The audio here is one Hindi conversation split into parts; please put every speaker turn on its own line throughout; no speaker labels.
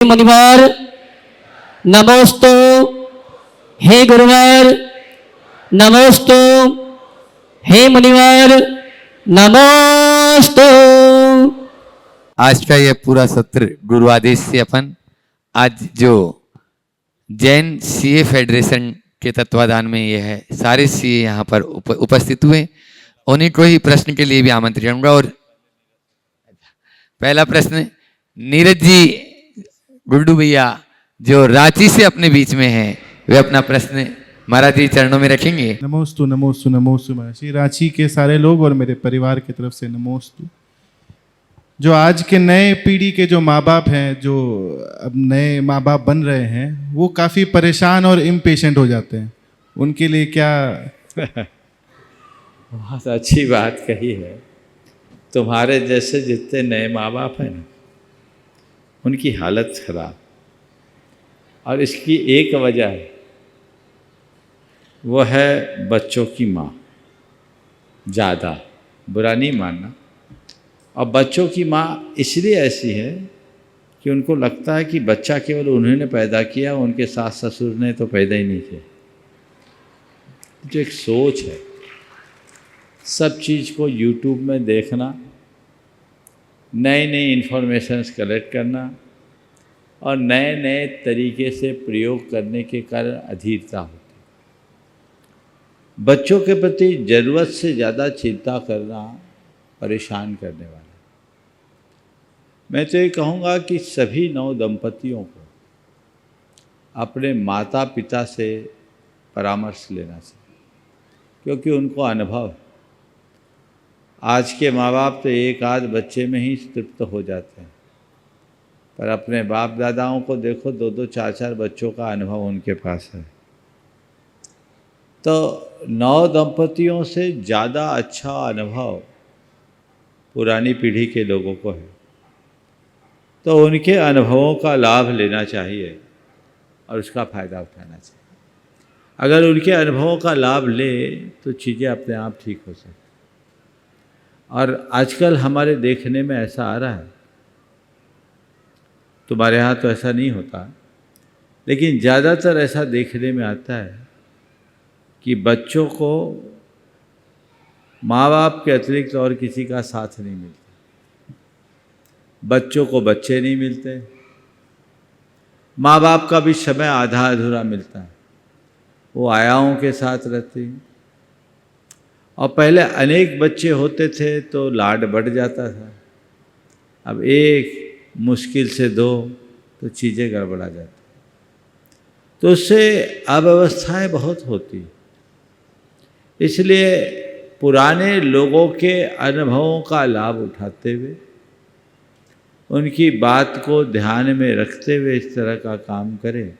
मुनिवर नमोस्तु, हे गुरुवर नमोस्तु, हे मुनिवर नमोस्तु।
आज का यह पूरा सत्र गुरु आदेश से अपन आज जो जैन सीए फेडरेशन के तत्वाधान में ये है, सारे सीए यहाँ पर उपस्थित हुए, उन्हीं को ही प्रश्न के लिए भी आमंत्रित करूंगा। और पहला प्रश्न नीरज जी गुड्डू भैया जो रांची से अपने बीच में हैं, वे अपना प्रश्न महाराज जी चरणों में रखेंगे।
नमोस्तु नमोस्तु नमोस्तु महर्षि। रांची के सारे लोग और मेरे परिवार की तरफ से नमोस्तु। जो आज के नए पीढ़ी के जो माँ बाप हैं, जो अब नए माँ बाप बन रहे हैं, वो काफ़ी परेशान और इम्पेशेंट हो जाते हैं। उनके लिए क्या
बहुत अच्छी बात कही है। तुम्हारे जैसे जितने नए माँ बाप हैं ना, उनकी हालत खराब, और इसकी एक वजह है, वो है बच्चों की माँ। ज़्यादा बुरा नहीं मानना। और बच्चों की माँ इसलिए ऐसी है कि उनको लगता है कि बच्चा केवल उन्होंने पैदा किया, उनके सास ससुर ने तो पैदा ही नहीं किया। जो एक सोच है, सब चीज़ को यूट्यूब में देखना, नई नई इन्फॉर्मेशंस कलेक्ट करना और नए नए तरीके से प्रयोग करने के कारण अधीरता होती है। बच्चों के प्रति ज़रूरत से ज़्यादा चिंता करना परेशान करने वाला है। मैं तो ये कहूँगा कि सभी नव दंपतियों को अपने माता पिता से परामर्श लेना चाहिए, क्योंकि उनको अनुभव है। आज के माँ बाप तो एक आध बच्चे में ही तृप्त हो जाते हैं, पर अपने बाप दादाओं को देखो, दो दो चार चार बच्चों का अनुभव उनके पास है। तो नौ दंपतियों से ज़्यादा अच्छा अनुभव पुरानी पीढ़ी के लोगों को है, तो उनके अनुभवों का लाभ लेना चाहिए और उसका फ़ायदा उठाना चाहिए। अगर उनके अनुभवों का लाभ ले तो चीज़ें अपने आप ठीक हो सकती। और आजकल हमारे देखने में ऐसा आ रहा है, तुम्हारे यहाँ तो ऐसा नहीं होता, लेकिन ज़्यादातर ऐसा देखने में आता है कि बच्चों को माँ बाप के अतिरिक्त और किसी का साथ नहीं मिलता। बच्चों को बच्चे नहीं मिलते, माँ बाप का भी समय आधा अधूरा मिलता है, वो आयाओं के साथ रहते हैं। और पहले अनेक बच्चे होते थे तो लाड बढ़ जाता था, अब एक मुश्किल से दो तो चीज़ें गड़बड़ा जाती, तो उससे अव्यवस्थाएं बहुत होती। इसलिए पुराने लोगों के अनुभवों का लाभ उठाते हुए, उनकी बात को ध्यान में रखते हुए इस तरह का काम करें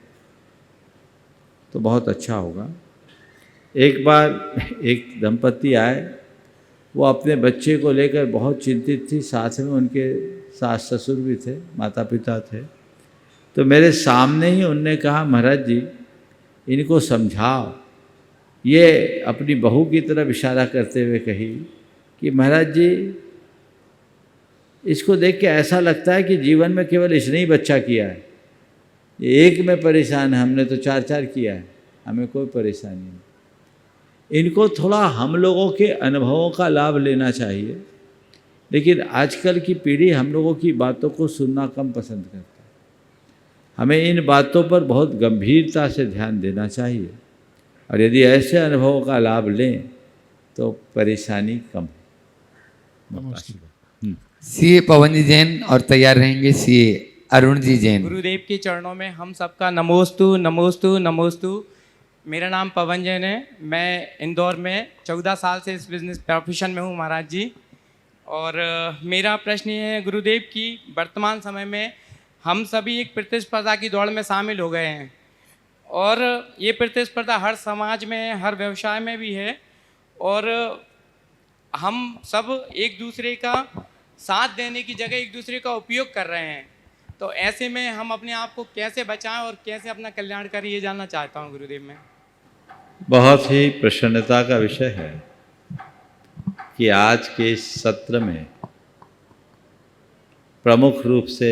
तो बहुत अच्छा होगा। एक बार एक दंपति आए, वो अपने बच्चे को लेकर बहुत चिंतित थी, साथ में उनके सास ससुर भी थे, माता पिता थे। तो मेरे सामने ही उनने कहा, महाराज जी इनको समझाओ। ये अपनी बहू की तरफ इशारा करते हुए कही कि महाराज जी इसको देख के ऐसा लगता है कि जीवन में केवल इसने ही बच्चा किया है, ये एक में परेशान है, हमने तो चार चार किया है, हमें कोई परेशानी नहीं। इनको थोड़ा हम लोगों के अनुभवों का लाभ लेना चाहिए, लेकिन आजकल की पीढ़ी हम लोगों की बातों को सुनना कम पसंद करता है। हमें इन बातों पर बहुत गंभीरता से ध्यान देना चाहिए, और यदि ऐसे अनुभवों का लाभ लें तो परेशानी कम है।
सीए पवन जी जैन और तैयार रहेंगे सीए अरुण जी जैन।
गुरुदेव के चरणों में हम सबका नमोस्तु नमोस्तु नमोस्तु। मेरा नाम पवन जैन है, मैं इंदौर में 14 साल से इस बिज़नेस प्रोफेशन में हूँ महाराज जी। और मेरा प्रश्न ये है गुरुदेव की, वर्तमान समय में हम सभी एक प्रतिस्पर्धा की दौड़ में शामिल हो गए हैं, और ये प्रतिस्पर्धा हर समाज में है, हर व्यवसाय में भी है, और हम सब एक दूसरे का साथ देने की जगह एक दूसरे का उपयोग कर रहे हैं। तो ऐसे में हम अपने आप को कैसे बचाएं और कैसे अपना कल्याण करें, ये जानना चाहता हूं गुरुदेव मैं।
बहुत ही प्रसन्नता का विषय है कि आज के इस सत्र में प्रमुख रूप से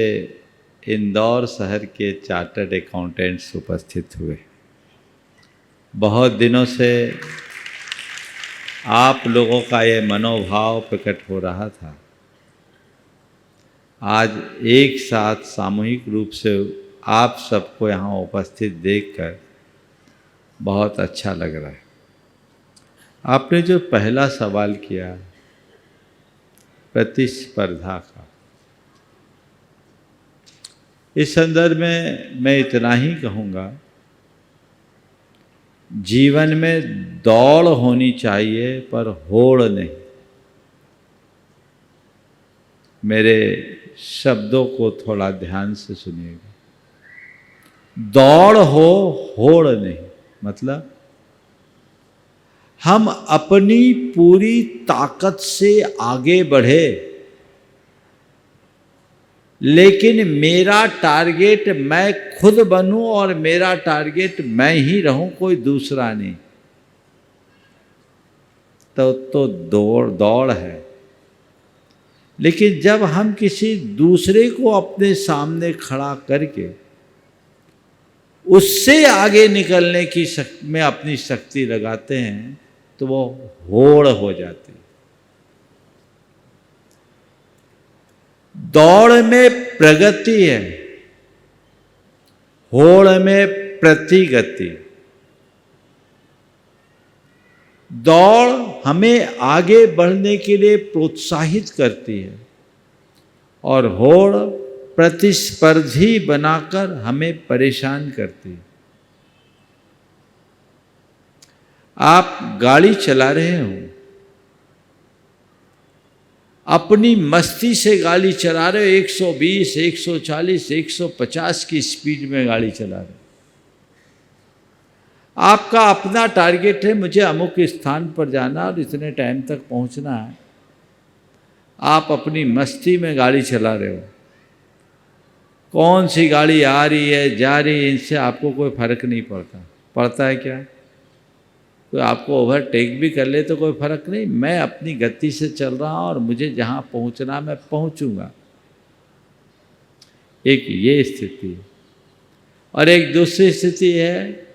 इंदौर शहर के चार्टर्ड अकाउंटेंट्स उपस्थित हुए। बहुत दिनों से आप लोगों का ये मनोभाव प्रकट हो रहा था। आज एक साथ सामूहिक रूप से आप सबको यहाँ उपस्थित देखकर बहुत अच्छा लग रहा है। आपने जो पहला सवाल किया प्रतिस्पर्धा का, इस संदर्भ में मैं इतना ही कहूँगा, जीवन में दौड़ होनी चाहिए पर होड़ नहीं। मेरे शब्दों को थोड़ा ध्यान से सुनिएगा। दौड़ हो, होड़ नहीं। मतलब हम अपनी पूरी ताकत से आगे बढ़े, लेकिन मेरा टारगेट मैं खुद बनूं और मेरा टारगेट मैं ही रहूं, कोई दूसरा नहीं। तो दौड़ है। लेकिन जब हम किसी दूसरे को अपने सामने खड़ा करके उससे आगे निकलने की में अपनी शक्ति लगाते हैं तो वो होड़ हो जाती है। दौड़ में प्रगति है, होड़ में प्रतिगति। दौड़ हमें आगे बढ़ने के लिए प्रोत्साहित करती है और होड़ प्रतिस्पर्धी बनाकर हमें परेशान करती है। आप गाड़ी चला रहे हो, अपनी मस्ती से गाड़ी चला रहे हो, 120, 140, 150 की स्पीड में गाड़ी चला रहे हो। आपका अपना टारगेट है, मुझे अमुक स्थान पर जाना और इतने टाइम तक पहुंचना है। आप अपनी मस्ती में गाड़ी चला रहे हो। कौन सी गाड़ी आ रही है, जा रही है, इनसे आपको कोई फर्क नहीं पड़ता। पड़ता है क्या? कोई आपको ओवरटेक भी कर ले तो कोई फर्क नहीं। मैं अपनी गति से चल रहा हूँ और मुझे जहाँ पहुँचना मैं पहुँचूँगा। एक ये स्थिति है। और एक दूसरी स्थिति है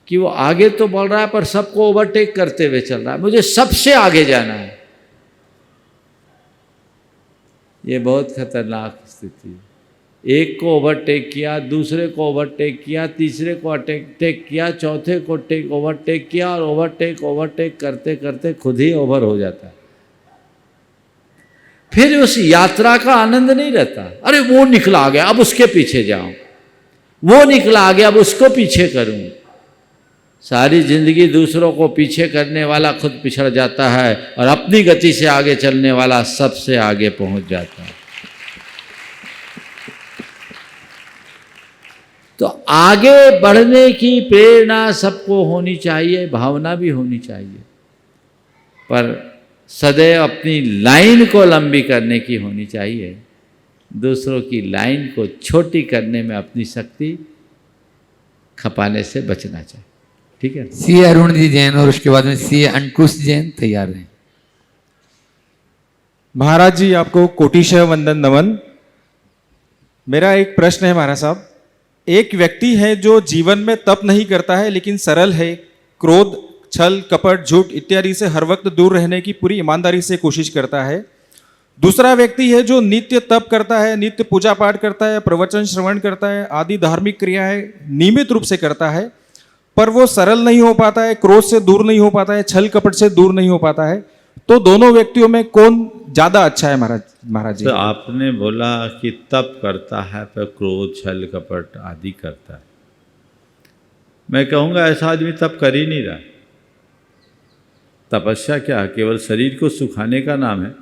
कि वो आगे तो बढ़ रहा है पर सबको ओवरटेक करते हुए चल रहा है, मुझे सबसे आगे जाना है। ये बहुत खतरनाक स्थिति है। एक को ओवरटेक किया, दूसरे को ओवरटेक किया, तीसरे को टेक किया, चौथे को ओवरटेक किया और ओवरटेक करते करते खुद ही ओवर हो जाता है। फिर उस यात्रा का आनंद नहीं रहता। अरे वो निकला आ गया, अब उसके पीछे जाऊं, वो निकला आ गया, अब उसको पीछे करूं। सारी जिंदगी दूसरों को पीछे करने वाला खुद पिछड़ जाता है और अपनी गति से आगे चलने वाला सबसे आगे पहुंच जाता है। तो आगे बढ़ने की प्रेरणा सबको होनी चाहिए, भावना भी होनी चाहिए, पर सदैव अपनी लाइन को लंबी करने की होनी चाहिए। दूसरों की लाइन को छोटी करने में अपनी शक्ति खपाने से बचना चाहिए। ठीक है।
सी अरुण जी जैन और उसके बाद में सी अंकुश जैन तैयार हैं।
महाराज जी आपको कोटिशः वंदन नमन। मेरा एक प्रश्न है महाराज साहब। एक व्यक्ति है जो जीवन में तप नहीं करता है लेकिन सरल है, क्रोध, छल, कपट, झूठ इत्यादि से हर वक्त दूर रहने की पूरी ईमानदारी से कोशिश करता है। दूसरा व्यक्ति है जो नित्य तप करता है, नित्य पूजा पाठ करता है, प्रवचन श्रवण करता है, आदि धार्मिक क्रियाएं नियमित रूप से करता है, पर वो सरल नहीं हो पाता है, क्रोध से दूर नहीं हो पाता है, छल कपट से दूर नहीं हो पाता है। तो दोनों व्यक्तियों में कौन ज्यादा अच्छा है महाराज जी?
तो आपने बोला कि तप करता है पर क्रोध, छल, कपट आदि करता है। मैं कहूँगा ऐसा आदमी तप कर ही नहीं रहा। तपस्या क्या है? केवल शरीर को सुखाने का नाम है।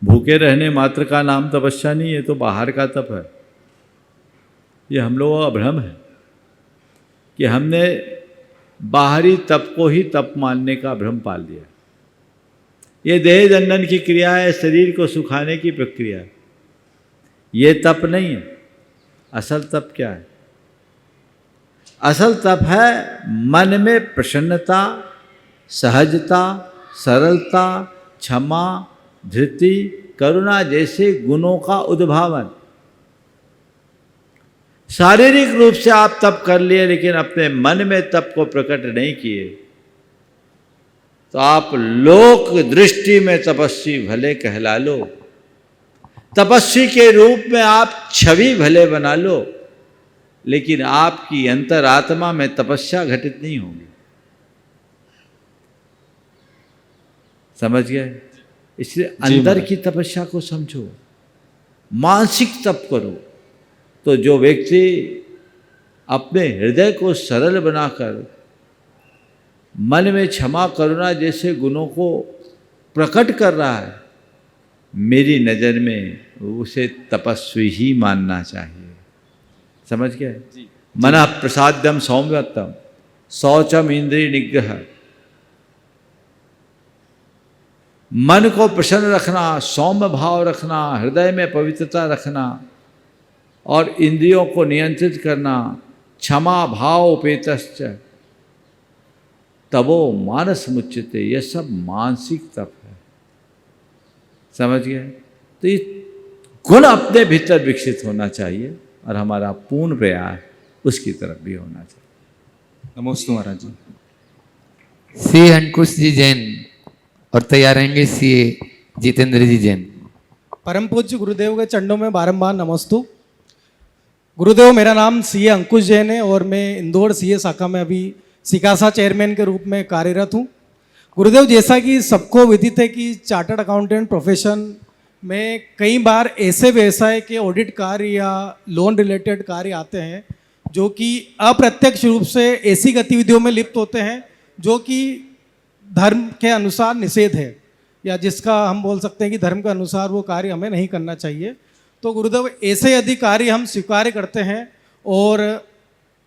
भूखे रहने मात्र का नाम तपस्या नहीं है, तो बाहर का तप है। ये हम लोगों का भ्रम है कि हमने बाहरी तप को ही तप मानने का भ्रम पाल लिया। ये देह दंडन की क्रिया है, शरीर को सुखाने की प्रक्रिया है, ये तप नहीं है। असल तप क्या है? असल तप है मन में प्रसन्नता, सहजता, सरलता, क्षमा, धृति, करुणा जैसे गुणों का उद्भावन। शारीरिक रूप से आप तप कर लिए लेकिन अपने मन में तप को प्रकट नहीं किए तो आप लोक दृष्टि में तपस्वी भले कहला लो, तपस्वी के रूप में आप छवि भले बना लो, लेकिन आपकी अंतरात्मा में तपस्या घटित नहीं होगी। समझ गए? इसलिए अंदर की तपस्या को समझो, मानसिक तप करो। तो जो व्यक्ति अपने हृदय को सरल बनाकर मन में क्षमा करुणा जैसे गुणों को प्रकट कर रहा है, मेरी नज़र में उसे तपस्वी ही मानना चाहिए। समझ गए? मन प्रसाद्यम सौम्यतम शौचम इंद्रिय निग्रह। मन को प्रसन्न रखना, सौम्य भाव रखना, हृदय में पवित्रता रखना और इंद्रियों को नियंत्रित करना, क्षमा भाव उपेतश्च तबो मानस मुच्यते, यह सब मानसिक तप है। समझ गए? तो ये गुण अपने भीतर विकसित होना चाहिए और हमारा पूर्ण प्रयास उसकी तरफ भी होना चाहिए।
नमोस्तु महाराज जी।
सी अंकुश जी जैन और तैयार रहेंगे सी जितेंद्र जी जैन।
परम पूज्य गुरुदेव के चरणों में बारंबार नमस्तु। गुरुदेव, मेरा नाम सीए अंकुश जैन है और मैं इंदौर सीए शाखा में अभी सिकासा चेयरमैन के रूप में कार्यरत हूँ। गुरुदेव, जैसा कि सबको विदित है कि चार्टर्ड अकाउंटेंट प्रोफेशन में कई बार ऐसे व्यवसाय के ऑडिट कार्य या लोन रिलेटेड कार्य आते हैं जो कि अप्रत्यक्ष रूप से ऐसी गतिविधियों में लिप्त होते हैं जो कि धर्म के अनुसार निषेध है, या जिसका हम बोल सकते हैं कि धर्म के अनुसार वो कार्य हमें नहीं करना चाहिए। तो गुरुदेव, ऐसे यदि कार्य हम स्वीकार करते हैं और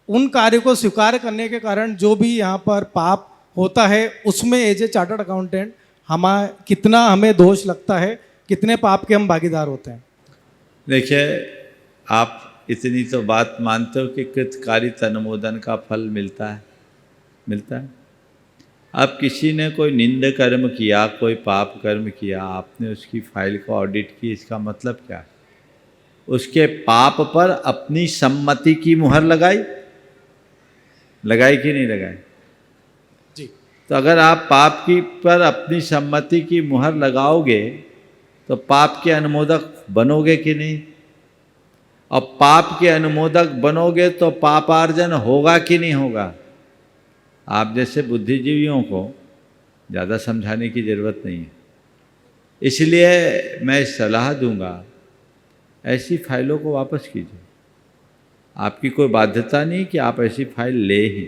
उन कार्यों को स्वीकार करने के कारण जो भी यहाँ पर पाप होता है उसमें एज ए चार्टर्ड अकाउंटेंट कितना हमें दोष लगता है, कितने पाप के हम भागीदार होते हैं?
देखिए, आप इतनी तो बात मानते हो कि कृतकार्यता अनुमोदन का फल मिलता है, मिलता है। अब किसी ने कोई निंद कर्म किया, कोई पाप कर्म किया, आपने उसकी फाइल को ऑडिट की, इसका मतलब क्या है? उसके पाप पर अपनी सम्मति की मुहर लगाई कि नहीं लगाई?
जी।
तो अगर आप पाप की पर अपनी सम्मति की मुहर लगाओगे तो पाप के अनुमोदक बनोगे कि नहीं? और पाप के अनुमोदक बनोगे तो पापार्जन होगा कि नहीं होगा? आप जैसे बुद्धिजीवियों को ज़्यादा समझाने की ज़रूरत नहीं है। इसलिए मैं सलाह दूंगा, ऐसी फाइलों को वापस कीजिए। आपकी कोई बाध्यता नहीं कि आप ऐसी फाइल ले ही,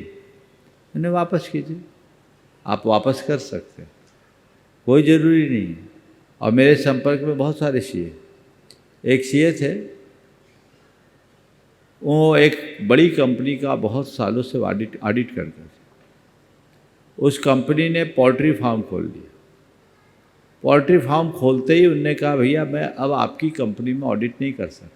उन्हें वापस कीजिए। आप वापस कर सकते हैं, कोई ज़रूरी नहीं है। और मेरे संपर्क में बहुत सारे सीए, एक सीए थे, वो एक बड़ी कंपनी का बहुत सालों से ऑडिट करते थे। उस कंपनी ने पोल्ट्री फार्म खोल लिया। पोल्ट्री फार्म खोलते ही उनने कहा, भैया मैं अब आपकी कंपनी में ऑडिट नहीं कर सकता।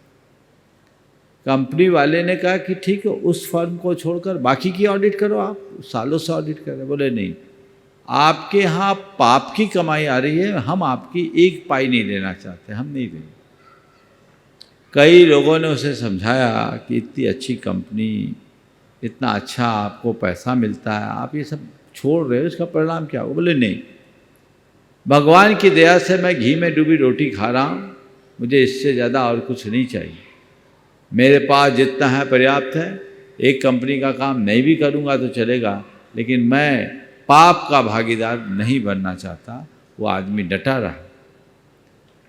कंपनी वाले ने कहा कि ठीक है, उस फर्म को छोड़कर बाकी की ऑडिट करो, आप सालों से ऑडिट कर रहे। बोले नहीं, आपके यहाँ पाप की कमाई आ रही है, हम आपकी एक पाई नहीं लेना चाहते, हम नहीं देंगे। कई लोगों ने उसे समझाया कि इतनी अच्छी कंपनी, इतना अच्छा आपको पैसा मिलता है, आप ये सब छोड़ रहे हो, इसका परिणाम क्या हो? बोले नहीं, भगवान की दया से मैं घी में डूबी रोटी खा रहा हूँ, मुझे इससे ज़्यादा और कुछ नहीं चाहिए। मेरे पास जितना है पर्याप्त है। एक कंपनी का काम नहीं भी करूँगा तो चलेगा, लेकिन मैं पाप का भागीदार नहीं बनना चाहता। वो आदमी डटा रहा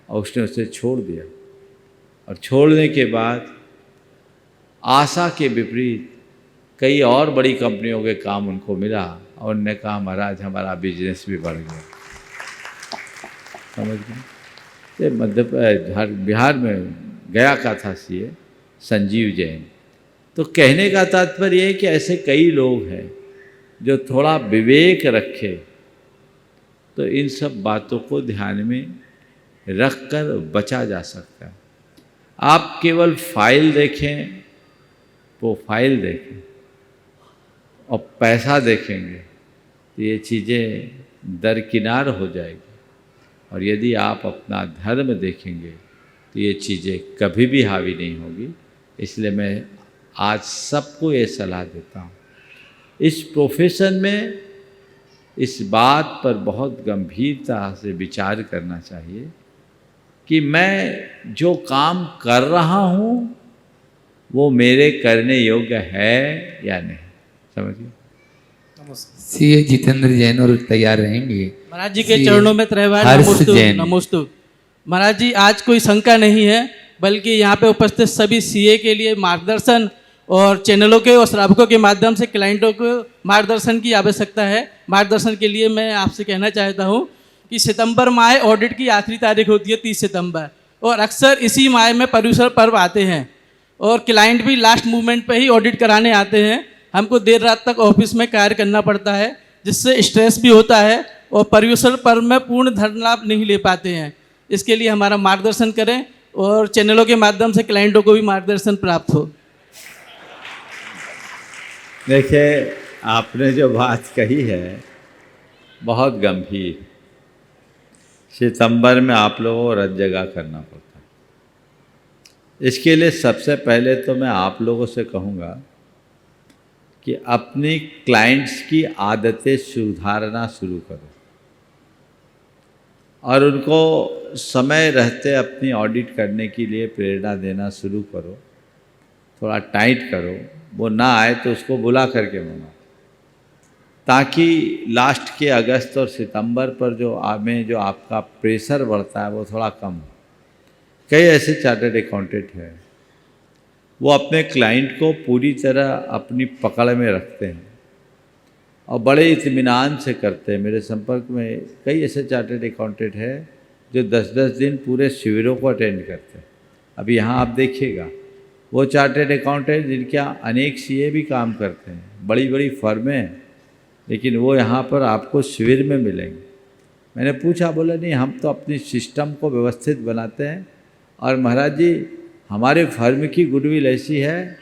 और उसने उसे छोड़ दिया। और छोड़ने के बाद आशा के विपरीत कई और बड़ी कंपनियों के काम उनको मिला और उन्होंने कहा, महाराज हमारा बिजनेस भी बढ़ गया। समझ गए? बिहार में गया का था सीए संजीव जैन। तो कहने का तात्पर्य है कि ऐसे कई लोग हैं जो थोड़ा विवेक रखे तो इन सब बातों को ध्यान में रख कर बचा जा सकता है। आप केवल फाइल देखें, वो फाइल देखें और पैसा देखेंगे तो ये चीज़ें दरकिनार हो जाएगी। और यदि आप अपना धर्म देखेंगे तो ये चीज़ें कभी भी हावी नहीं होगी। इसलिए मैं आज सबको ये सलाह देता हूँ, इस प्रोफेशन में इस बात पर बहुत गंभीरता से विचार करना चाहिए कि मैं जो काम कर रहा हूँ वो मेरे करने योग्य है या नहीं। समझिए।
सीए जितेंद्र जैन और तैयार रहेंगे।
महाराज जी के
सीए
चरणों में त्रैवार
हर्ष
नमोस्तु
जैन।
नमोस्तु। महाराज जी, आज कोई शंका नहीं है, बल्कि यहाँ पे उपस्थित सभी सीए के लिए मार्गदर्शन और चैनलों के और श्रावकों के माध्यम से क्लाइंटों को मार्गदर्शन की आवश्यकता है। मार्गदर्शन के लिए मैं आपसे कहना चाहता हूँ कि सितंबर माह ऑडिट की आखिरी तारीख होती है 30 सितंबर, और अक्सर इसी माह में पर्यूषण पर्व आते हैं और क्लाइंट भी लास्ट मूवमेंट पे ही ऑडिट कराने आते हैं। हमको देर रात तक ऑफिस में कार्य करना पड़ता है, जिससे स्ट्रेस भी होता है और पर्यूषण पर्व में पूर्ण धन लाभ नहीं ले पाते हैं। इसके लिए हमारा मार्गदर्शन करें और चैनलों के माध्यम से क्लाइंटों को भी मार्गदर्शन प्राप्त हो।
देखिए, आपने जो बात कही है बहुत गंभीर। सितंबर में आप लोगों को रत जगह करना पड़ता है। इसके लिए सबसे पहले तो मैं आप लोगों से कहूँगा कि अपनी क्लाइंट्स की आदतें सुधारना शुरू करो और उनको समय रहते अपनी ऑडिट करने के लिए प्रेरणा देना शुरू करो। थोड़ा टाइट करो, वो ना आए तो उसको बुला करके मनाओ, ताकि लास्ट के अगस्त और सितंबर पर जो आपका प्रेशर बढ़ता है वो थोड़ा कम हो। कई ऐसे चार्टर्ड अकाउंटेंट हैं, वो अपने क्लाइंट को पूरी तरह अपनी पकड़ में रखते हैं और बड़े इत्मीनान से करते हैं। मेरे संपर्क में कई ऐसे चार्टर्ड अकाउंटेंट हैं जो 10-10 दिन पूरे शिविरों को अटेंड करते हैं। अब यहाँ आप देखिएगा, वो चार्टर्ड अकाउंटेंट जिनके यहाँ अनेक सीए भी काम करते हैं, बड़ी बड़ी फर्में हैं, लेकिन वो यहाँ पर आपको शिविर में मिलेंगे। मैंने पूछा, बोला नहीं, हम तो अपनी सिस्टम को व्यवस्थित बनाते हैं और महाराज जी हमारे फर्म की गुडविल ऐसी है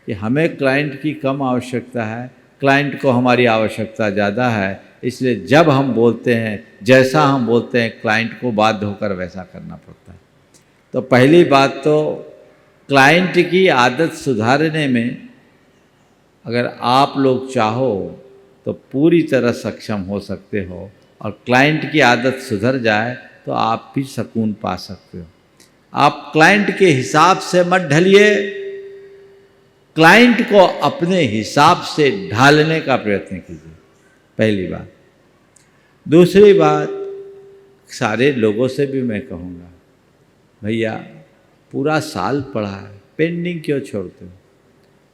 कि हमें क्लाइंट की कम आवश्यकता है, क्लाइंट को हमारी आवश्यकता ज़्यादा है, इसलिए जब हम बोलते हैं, जैसा हम बोलते हैं, क्लाइंट को बाध्य होकर वैसा करना पड़ता है। तो पहली बात तो क्लाइंट की आदत सुधारने में अगर आप लोग चाहो तो पूरी तरह सक्षम हो सकते हो, और क्लाइंट की आदत सुधर जाए तो आप भी सुकून पा सकते हो। आप क्लाइंट के हिसाब से मत ढलिए, क्लाइंट को अपने हिसाब से ढालने का प्रयत्न कीजिए, पहली बात। दूसरी बात, सारे लोगों से भी मैं कहूँगा, भैया पूरा साल पढ़ा है, पेंडिंग क्यों छोड़ते हो?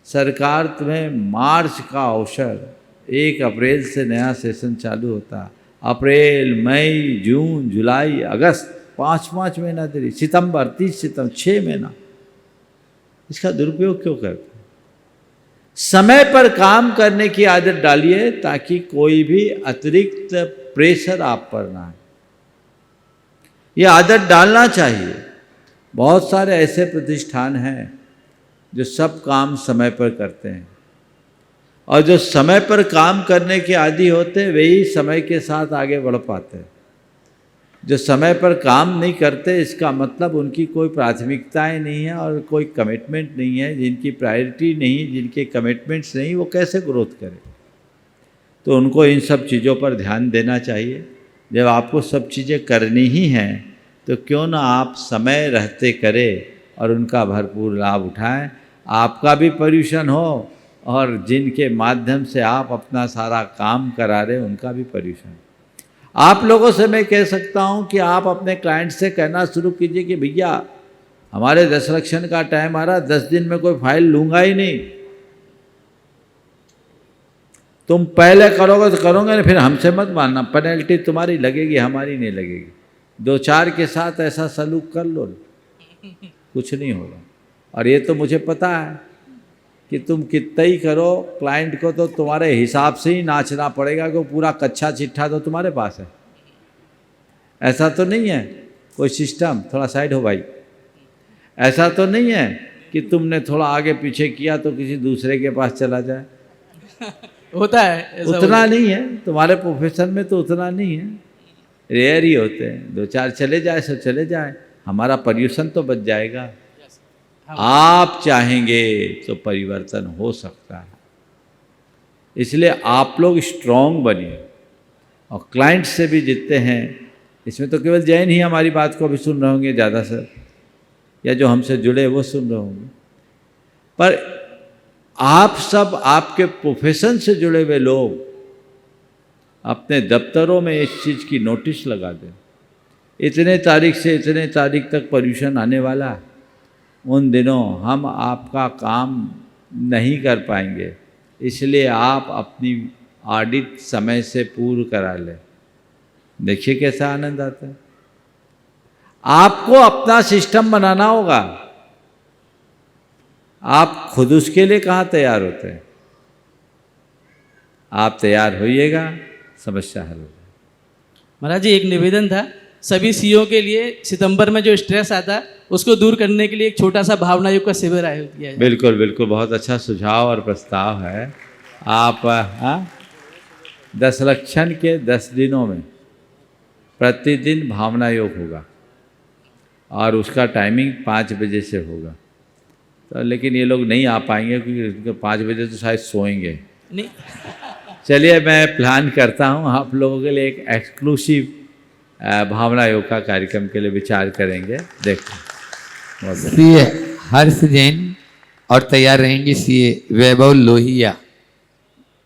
सरकार तुम्हें मार्च का अवसर, 1 अप्रैल से नया सेशन चालू होता, अप्रैल, मई, जून, जुलाई, अगस्त, 5 महीना दे रही, सितंबर, 30 सितंबर, 6 महीना। इसका दुरुपयोग क्यों करते? समय पर काम करने की आदत डालिए ताकि कोई भी अतिरिक्त प्रेशर आप पर ना आए। ये आदत डालना चाहिए। बहुत सारे ऐसे प्रतिष्ठान हैं जो सब काम समय पर करते हैं, और जो समय पर काम करने के आदी होते हैं वही समय के साथ आगे बढ़ पाते हैं। जो समय पर काम नहीं करते, इसका मतलब उनकी कोई प्राथमिकताएं नहीं है और कोई कमिटमेंट नहीं है। जिनकी प्रायोरिटी नहीं, जिनके कमिटमेंट्स नहीं, वो कैसे ग्रोथ करें? तो उनको इन सब चीज़ों पर ध्यान देना चाहिए। जब आपको सब चीज़ें करनी ही हैं तो क्यों ना आप समय रहते करें और उनका भरपूर लाभ उठाएं। आपका भी पर्यूषण हो और जिनके माध्यम से आप अपना सारा काम करा रहे उनका भी पर्यूषण। आप लोगों से मैं कह सकता हूं कि आप अपने क्लाइंट से कहना शुरू कीजिए कि भैया हमारे 10 लक्षण का टाइम आ रहा, 10 दिन में कोई फाइल लूँगा ही नहीं। तुम पहले करोगे तो करोगे ना, फिर हमसे मत मानना, पेनल्टी तुम्हारी लगेगी, हमारी नहीं लगेगी। 2-4 के साथ ऐसा सलूक कर लो, कुछ नहीं होगा। और ये तो मुझे पता है कि तुम कितना ही करो, क्लाइंट को तो तुम्हारे हिसाब से ही नाचना पड़ेगा कि पूरा कच्चा चिट्ठा तो तुम्हारे पास है। ऐसा तो नहीं है कोई सिस्टम, थोड़ा साइड हो भाई, ऐसा तो नहीं है कि तुमने थोड़ा आगे पीछे किया तो किसी दूसरे के पास चला जाए।
होता है ऐसा,
उतना नहीं है तुम्हारे प्रोफेशन में, तो उतना नहीं है, रेयर ही होते हैं। 2-4 चले जाए सो चले जाए, हमारा पर्यूषण तो बच जाएगा। आप चाहेंगे तो परिवर्तन हो सकता है। इसलिए आप लोग स्ट्रांग बनिए और क्लाइंट से भी जितने हैं, इसमें तो केवल जैन ही हमारी बात को अभी सुन रहे होंगे ज़्यादा सर, या जो हमसे जुड़े वो सुन रहे होंगे, पर आप सब आपके प्रोफेशन से जुड़े हुए लोग अपने दफ्तरों में इस चीज़ की नोटिस लगा दें, इतने तारीख से इतने तारीख तक पोल्यूशन आने वाला है, उन दिनों हम आपका काम नहीं कर पाएंगे, इसलिए आप अपनी ऑडिट समय से पूर्ण करा लें। देखिए कैसा आनंद आता है। आपको अपना सिस्टम बनाना होगा, आप खुद उसके लिए कहाँ तैयार होते हैं। आप तैयार होइएगा, समस्या हल हो जाएगी।
महाराज जी एक निवेदन था, सभी सीईओ के लिए सितंबर में जो स्ट्रेस आता उसको दूर करने के लिए एक छोटा सा भावना योग का शिविर आयोजित किया जाए।
बिल्कुल बिल्कुल, बहुत अच्छा सुझाव और प्रस्ताव है। आप 10 लक्षण के 10 दिनों में प्रतिदिन भावना योग होगा और उसका टाइमिंग 5 बजे से होगा। तो लेकिन ये लोग नहीं आ पाएंगे क्योंकि 5 बजे तो शायद सोएंगे
नहीं,
चलिए मैं प्लान करता हूँ आप लोगों के लिए एक एक्सक्लूसिव भावना योग का कार्यक्रम के लिए विचार करेंगे। देखो
सीए हर्ष जैन और तैयार रहेंगे सीए वैभव लोहिया।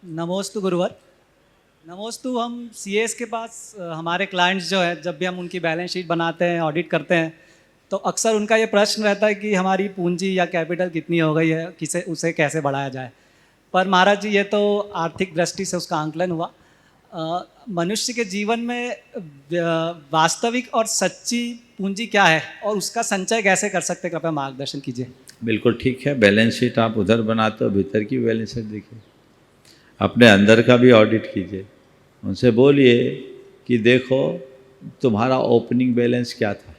नमोस्तु गुरुवर। नमोस्तु। हम सीएस के पास हमारे क्लाइंट्स जो है, जब भी हम उनकी बैलेंस शीट बनाते हैं, ऑडिट करते हैं, तो अक्सर उनका ये प्रश्न रहता है कि हमारी पूंजी या कैपिटल कितनी हो गई है, किसे उसे कैसे बढ़ाया जाए। पर महाराज जी ये तो आर्थिक दृष्टि से उसका आंकलन हुआ। मनुष्य के जीवन में वास्तविक और सच्ची पूंजी क्या है और उसका संचय कैसे कर सकते हैं, कृपया मार्गदर्शन कीजिए।
बिल्कुल ठीक है। बैलेंस शीट आप उधर बनाते हो, भीतर की बैलेंस शीट देखिए, अपने अंदर का भी ऑडिट कीजिए। उनसे बोलिए कि देखो तुम्हारा ओपनिंग बैलेंस क्या था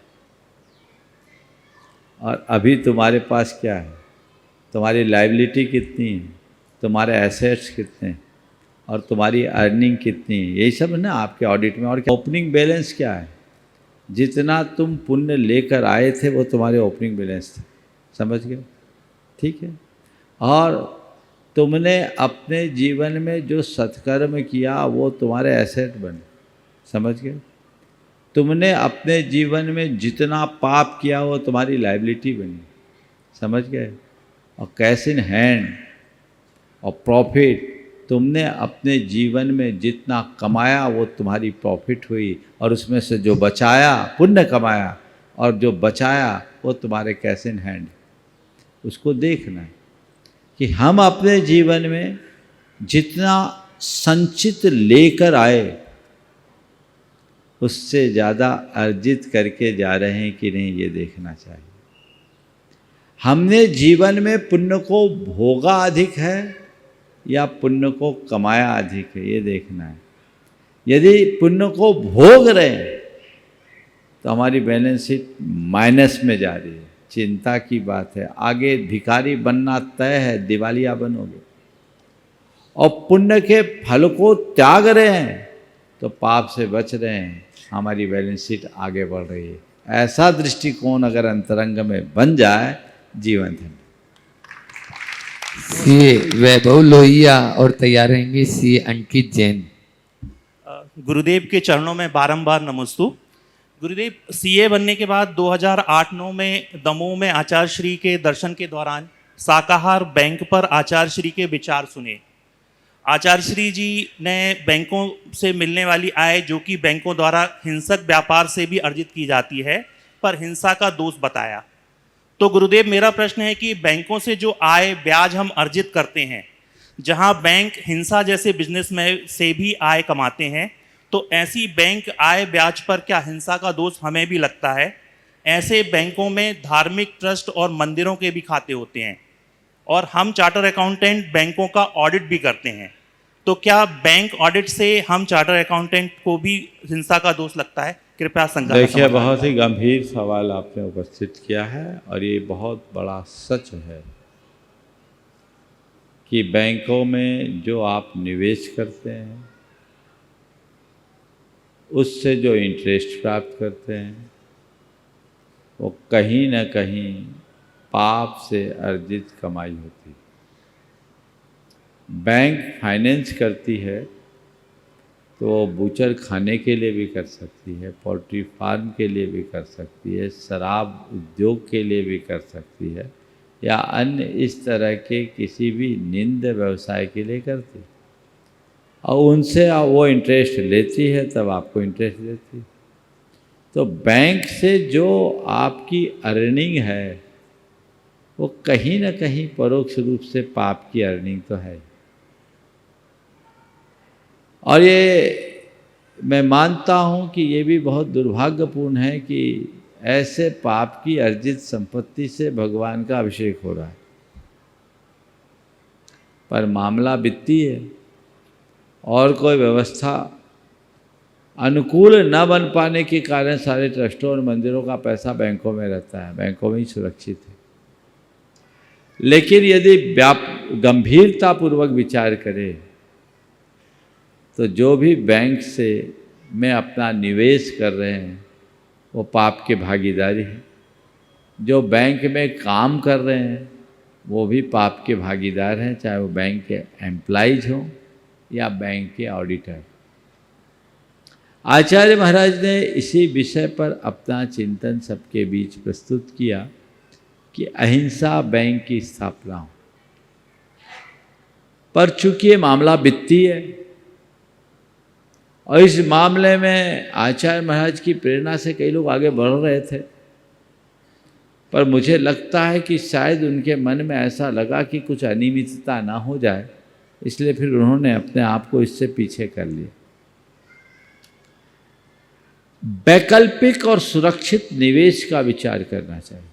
और अभी तुम्हारे पास क्या है, तुम्हारी लायबिलिटी कितनी है, तुम्हारे एसेट्स कितने हैं और तुम्हारी अर्निंग कितनी है, यही सब है ना आपके ऑडिट में। और ओपनिंग बैलेंस क्या है, जितना तुम पुण्य लेकर आए थे वो तुम्हारे ओपनिंग बैलेंस थे, समझ गए, ठीक है। और तुमने अपने जीवन में जो सत्कर्म किया वो तुम्हारे एसेट बने, समझ गए। तुमने अपने जीवन में जितना पाप किया वो तुम्हारी लायबिलिटी बनी, समझ गए। और कैश इन हैंड और प्रॉफिट, तुमने अपने जीवन में जितना कमाया वो तुम्हारी प्रॉफिट हुई, और उसमें से जो बचाया पुण्य कमाया और जो बचाया वो तुम्हारे कैश इन हैंड। उसको देखना है कि हम अपने जीवन में जितना संचित लेकर आए उससे ज़्यादा अर्जित करके जा रहे हैं कि नहीं, ये देखना चाहिए। हमने जीवन में पुण्य को भोगा अधिक है या पुण्य को कमाया अधिक है, ये देखना है। यदि पुण्य को भोग रहे हैं तो हमारी बैलेंस शीट माइनस में जा रही है, चिंता की बात है। आगे भिखारी बनना तय है, दिवालिया बनोगे। और पुण्य के फल को त्याग रहे हैं तो पाप से बच रहे हैं, हमारी बैलेंस शीट आगे बढ़ रही है। ऐसा दृष्टिकोण अगर अंतरंग में बन जाए, जीवन धन्य।
सीए वैभव लोहिया और तैयार रहेंगे सीए अंकित जैन।
गुरुदेव के चरणों में बारंबार नमस्तु। गुरुदेव, सीए बनने के बाद 2008-9 में दमोह में आचार्य श्री के दर्शन के दौरान शाकाहार बैंक पर आचार्य श्री के विचार सुने। आचार्य श्री जी ने बैंकों से मिलने वाली आय, जो कि बैंकों द्वारा हिंसक व्यापार से भी अर्जित की जाती है, पर हिंसा का दोष बताया। तो गुरुदेव, मेरा प्रश्न है कि बैंकों से जो आय ब्याज हम अर्जित करते हैं, जहां बैंक हिंसा जैसे बिजनेस में से भी आय कमाते हैं, तो ऐसी बैंक आय ब्याज पर क्या हिंसा का दोष हमें भी लगता है? ऐसे बैंकों में धार्मिक ट्रस्ट और मंदिरों के भी खाते होते हैं और हम चार्टर अकाउंटेंट बैंकों का ऑडिट भी करते हैं, तो क्या बैंक ऑडिट से हम चार्टर अकाउंटेंट को भी हिंसा का दोष लगता है? कृपया संज्ञान।
देखिए, बहुत ही गंभीर सवाल आपने उपस्थित किया है और ये बहुत बड़ा सच है कि बैंकों में जो आप निवेश करते हैं उससे जो इंटरेस्ट प्राप्त करते हैं वो कहीं ना कहीं पाप से अर्जित कमाई होती है। बैंक फाइनेंस करती है तो वो बूचर खाने के लिए भी कर सकती है, पोल्ट्री फार्म के लिए भी कर सकती है, शराब उद्योग के लिए भी कर सकती है, या अन्य इस तरह के किसी भी निंद व्यवसाय के लिए करती है। और उनसे वो इंटरेस्ट लेती है, तब आपको इंटरेस्ट देती है। तो बैंक से जो आपकी अर्निंग है वो कहीं ना कहीं परोक्ष रूप से पाप की अर्निंग तो है। और ये मैं मानता हूँ कि ये भी बहुत दुर्भाग्यपूर्ण है कि ऐसे पाप की अर्जित संपत्ति से भगवान का अभिषेक हो रहा है। पर मामला वित्तीय है और कोई व्यवस्था अनुकूल न बन पाने के कारण सारे ट्रस्टों और मंदिरों का पैसा बैंकों में रहता है, बैंकों में ही सुरक्षित है। लेकिन यदि गंभीरतापूर्वक विचार करें तो जो भी बैंक से में अपना निवेश कर रहे हैं वो पाप के भागीदारी है। जो बैंक में काम कर रहे हैं वो भी पाप के भागीदार हैं, चाहे वो बैंक के एम्प्लॉइज हों या बैंक के ऑडिटर। आचार्य महाराज ने इसी विषय पर अपना चिंतन सबके बीच प्रस्तुत किया कि अहिंसा बैंक की स्थापना हो। पर चूंकि ये मामला वित्तीय है और इस मामले में आचार्य महाराज की प्रेरणा से कई लोग आगे बढ़ रहे थे, पर मुझे लगता है कि शायद उनके मन में ऐसा लगा कि कुछ अनियमितता ना हो जाए, इसलिए फिर उन्होंने अपने आप को इससे पीछे कर लिया। वैकल्पिक और सुरक्षित निवेश का विचार करना चाहिए।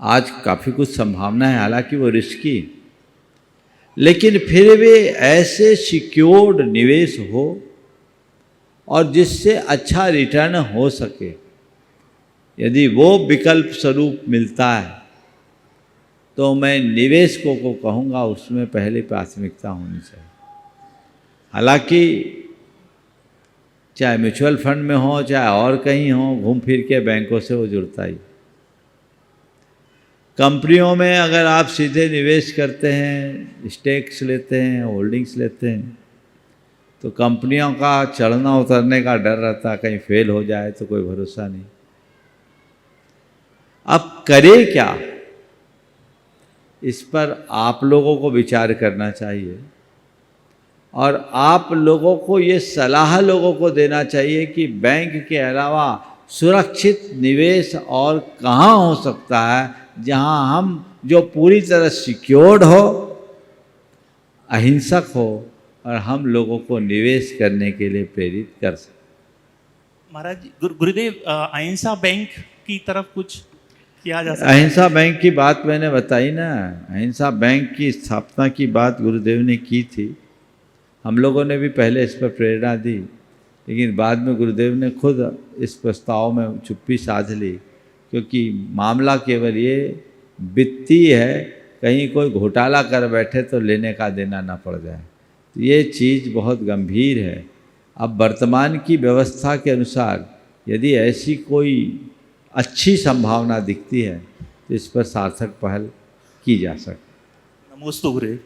आज काफ़ी कुछ संभावना है, हालांकि वो रिस्की, लेकिन फिर भी ऐसे सिक्योर्ड निवेश हो और जिससे अच्छा रिटर्न हो सके। यदि वो विकल्प स्वरूप मिलता है तो मैं निवेशकों को कहूँगा उसमें पहले प्राथमिकता होनी चाहिए। हालांकि चाहे म्यूचुअल फंड में हो चाहे और कहीं हो, घूम फिर के बैंकों से वो जुड़ता ही। कंपनियों में अगर आप सीधे निवेश करते हैं, स्टेक्स लेते हैं, होल्डिंग्स लेते हैं, तो कंपनियों का चढ़ना उतरने का डर रहता है, कहीं फेल हो जाए तो कोई भरोसा नहीं। अब करें क्या, इस पर आप लोगों को विचार करना चाहिए और आप लोगों को ये सलाह लोगों को देना चाहिए कि बैंक के अलावा सुरक्षित निवेश और कहाँ हो सकता है जहाँ हम जो पूरी तरह सिक्योर्ड हो, अहिंसक हो और हम लोगों को निवेश करने के लिए प्रेरित कर सकें।
महाराज गुरुदेव, अहिंसा बैंक की तरफ कुछ किया जा सकता है?
अहिंसा बैंक की बात मैंने बताई ना, अहिंसा बैंक की स्थापना की बात गुरुदेव ने की थी। हम लोगों ने भी पहले इस पर प्रेरणा दी, लेकिन बाद में गुरुदेव ने खुद इस प्रस्ताव में चुप्पी साध ली, क्योंकि मामला केवल ये वित्तीय है, कहीं कोई घोटाला कर बैठे तो लेने का देना ना पड़ जाए। तो ये चीज़ बहुत गंभीर है। अब वर्तमान की व्यवस्था के अनुसार यदि ऐसी कोई अच्छी संभावना दिखती है तो इस पर सार्थक पहल की जा सकती।
नमोस्तु गुरुदेव।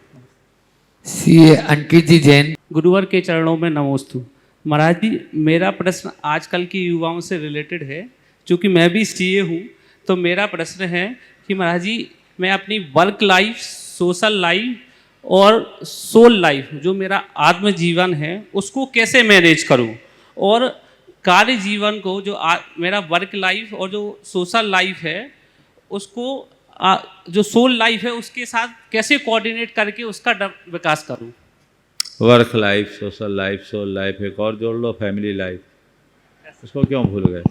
सीए अंकित जी जैन।
गुरुवर के चरणों में नमोस्तु। महाराज जी, मेरा प्रश्न आजकल की युवाओं से रिलेटेड है। चूँकि मैं भी सीए हूँ तो मेरा प्रश्न है कि महाराज जी, मैं अपनी वर्क लाइफ, सोशल लाइफ और सोल लाइफ, जो मेरा आत्म जीवन है, उसको कैसे मैनेज करूँ, और कार्य जीवन को, जो मेरा वर्क लाइफ और जो सोशल लाइफ है उसको जो सोल लाइफ है उसके साथ कैसे कोऑर्डिनेट करके उसका विकास करूँ।
Work life, social life, soul life, एक और जोड़ लो फैमिली लाइफ, उसको क्यों भूल गए?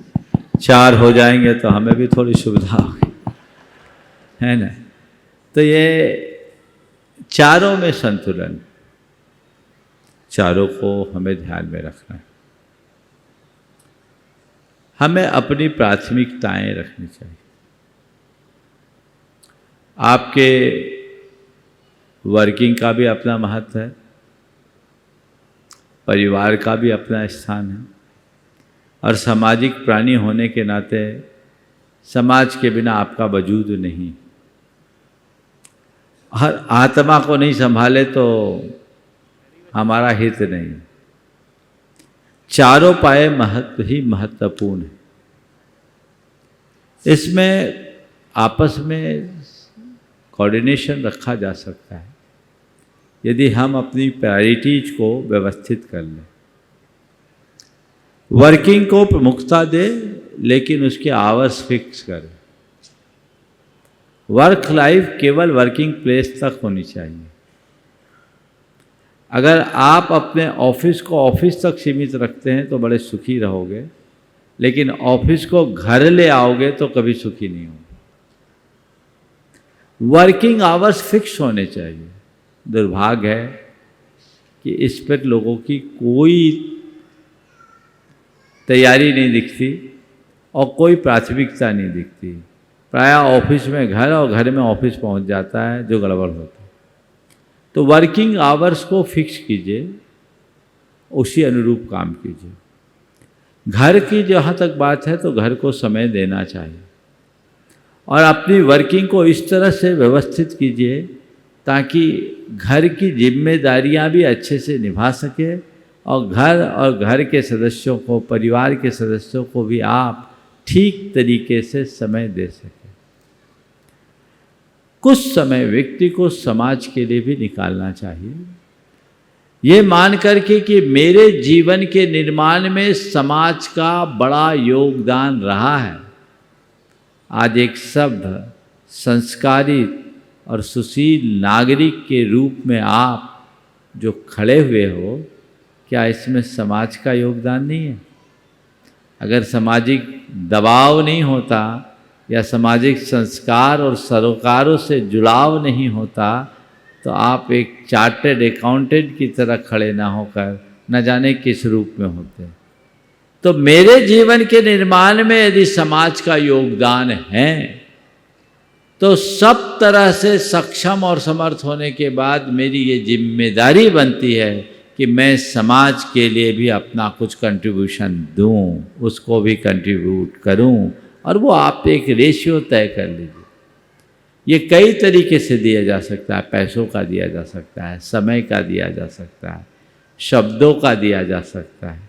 4 हो जाएंगे तो हमें भी थोड़ी सुविधा होगी, है ना। तो ये चारों में संतुलन, चारों को हमें ध्यान में रखना है। हमें अपनी प्राथमिकताएं रखनी चाहिए। आपके वर्किंग का भी अपना महत्व है, परिवार का भी अपना स्थान है, और सामाजिक प्राणी होने के नाते समाज के बिना आपका वजूद नहीं। हर आत्मा को नहीं संभाले तो हमारा हित नहीं। चारों पाए महत्व ही महत्वपूर्ण है। इसमें आपस में कोऑर्डिनेशन रखा जा सकता है यदि हम अपनी प्रायोरिटीज को व्यवस्थित कर लें। वर्किंग को प्रमुखता दे, लेकिन उसके आवर्स फिक्स करें। वर्क लाइफ केवल वर्किंग प्लेस तक होनी चाहिए। अगर आप अपने ऑफिस को ऑफिस तक सीमित रखते हैं तो बड़े सुखी रहोगे, लेकिन ऑफिस को घर ले आओगे तो कभी सुखी नहीं होगे। वर्किंग आवर्स फिक्स होने चाहिए। दुर्भाग्य है कि इस पर लोगों की कोई तैयारी नहीं दिखती और कोई प्राथमिकता नहीं दिखती। प्रायः ऑफिस में घर और घर में ऑफिस पहुंच जाता है, जो गड़बड़ होता है। तो वर्किंग आवर्स को फिक्स कीजिए, उसी अनुरूप काम कीजिए। घर की जहाँ तक बात है तो घर को समय देना चाहिए और अपनी वर्किंग को इस तरह से व्यवस्थित कीजिए ताकि घर की जिम्मेदारियां भी अच्छे से निभा सके और घर के सदस्यों को, परिवार के सदस्यों को भी आप ठीक तरीके से समय दे सकें। कुछ समय व्यक्ति को समाज के लिए भी निकालना चाहिए, ये मान करके कि मेरे जीवन के निर्माण में समाज का बड़ा योगदान रहा है। आज एक सभ्य, संस्कारित और सुशील नागरिक के रूप में आप जो खड़े हुए हो, क्या इसमें समाज का योगदान नहीं है? अगर सामाजिक दबाव नहीं होता या सामाजिक संस्कार और सरोकारों से जुड़ाव नहीं होता तो आप एक चार्टर्ड अकाउंटेंट की तरह खड़े ना होकर न जाने किस रूप में होते। तो मेरे जीवन के निर्माण में यदि समाज का योगदान है तो सब तरह से सक्षम और समर्थ होने के बाद मेरी ये जिम्मेदारी बनती है कि मैं समाज के लिए भी अपना कुछ कंट्रीब्यूशन दूं, उसको भी कंट्रीब्यूट करूं। और वो आप एक रेशियो तय कर लीजिए। ये कई तरीके से दिया जा सकता है। पैसों का दिया जा सकता है, समय का दिया जा सकता है, शब्दों का दिया जा सकता है।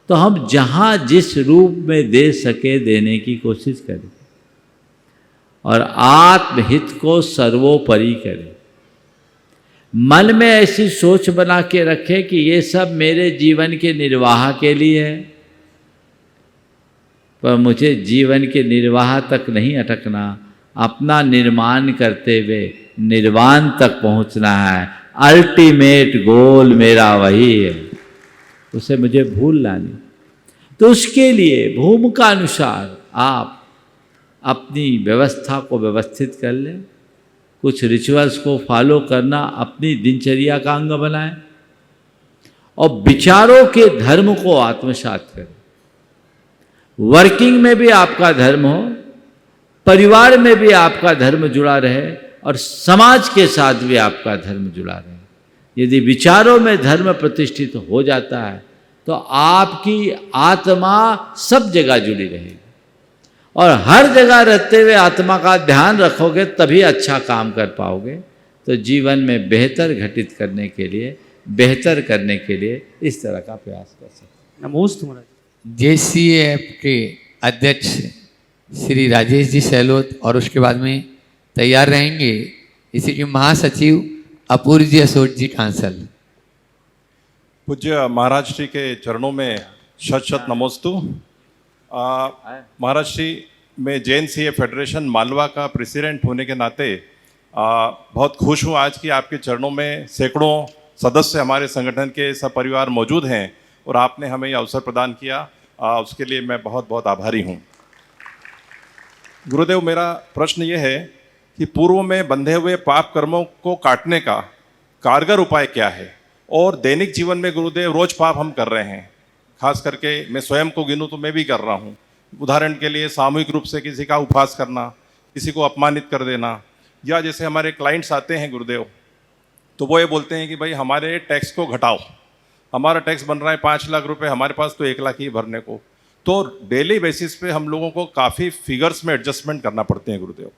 तो हम जहाँ जिस रूप में दे सके देने की कोशिश करें और आत्महित को सर्वोपरि करें। मन में ऐसी सोच बना के रखें कि ये सब मेरे जीवन के निर्वाह के लिए है, पर मुझे जीवन के निर्वाह तक नहीं अटकना, अपना निर्माण करते हुए निर्वाण तक पहुंचना है। अल्टीमेट गोल मेरा वही है, उसे मुझे भूलना नहीं। तो उसके लिए भूमिका अनुसार आप अपनी व्यवस्था को व्यवस्थित कर लें, कुछ रिचुअल्स को फॉलो करना अपनी दिनचर्या का अंग बनाएं और विचारों के धर्म को आत्मसात करें। वर्किंग में भी आपका धर्म हो, परिवार में भी आपका धर्म जुड़ा रहे और समाज के साथ भी आपका धर्म जुड़ा रहे। यदि विचारों में धर्म प्रतिष्ठित हो जाता है तो आपकी आत्मा सब जगह जुड़ी रहेगी और हर जगह रहते हुए आत्मा का ध्यान रखोगे तभी अच्छा काम कर पाओगे। तो जीवन में बेहतर घटित करने के लिए, बेहतर करने के लिए इस तरह का प्रयास कर सकते।
नमोस्तु महाराज।
JCAF के अध्यक्ष श्री राजेश जी सहलोत और उसके बाद में तैयार रहेंगे इसी के महासचिव अपूर्व जी असोट जी कांसल।
पूज्य महाराज श्री के चरणों में शत शत नमोस्तु। महाराज श्री, मैं जैन CA फेडरेशन मालवा का प्रेसिडेंट होने के नाते बहुत खुश हूँ आज कि आपके चरणों में सैकड़ों सदस्य हमारे संगठन के सब परिवार मौजूद हैं और आपने हमें ये अवसर प्रदान किया, उसके लिए मैं बहुत बहुत आभारी हूँ। गुरुदेव, मेरा प्रश्न ये है कि पूर्व में बंधे हुए पाप कर्मों को काटने का कारगर उपाय क्या है? और दैनिक जीवन में गुरुदेव रोज पाप हम कर रहे हैं, खास करके मैं स्वयं को गिनूँ तो मैं भी कर रहा हूँ। उदाहरण के लिए सामूहिक रूप से किसी का उपहास करना, किसी को अपमानित कर देना, या जैसे हमारे क्लाइंट्स आते हैं गुरुदेव तो वो ये बोलते हैं कि भाई हमारे टैक्स को घटाओ, हमारा टैक्स बन रहा है 5 लाख रुपए, हमारे पास तो 1 लाख ही भरने को। तो डेली बेसिस पे हम लोगों को काफ़ी फिगर्स में एडजस्टमेंट करना पड़ते हैं गुरुदेव।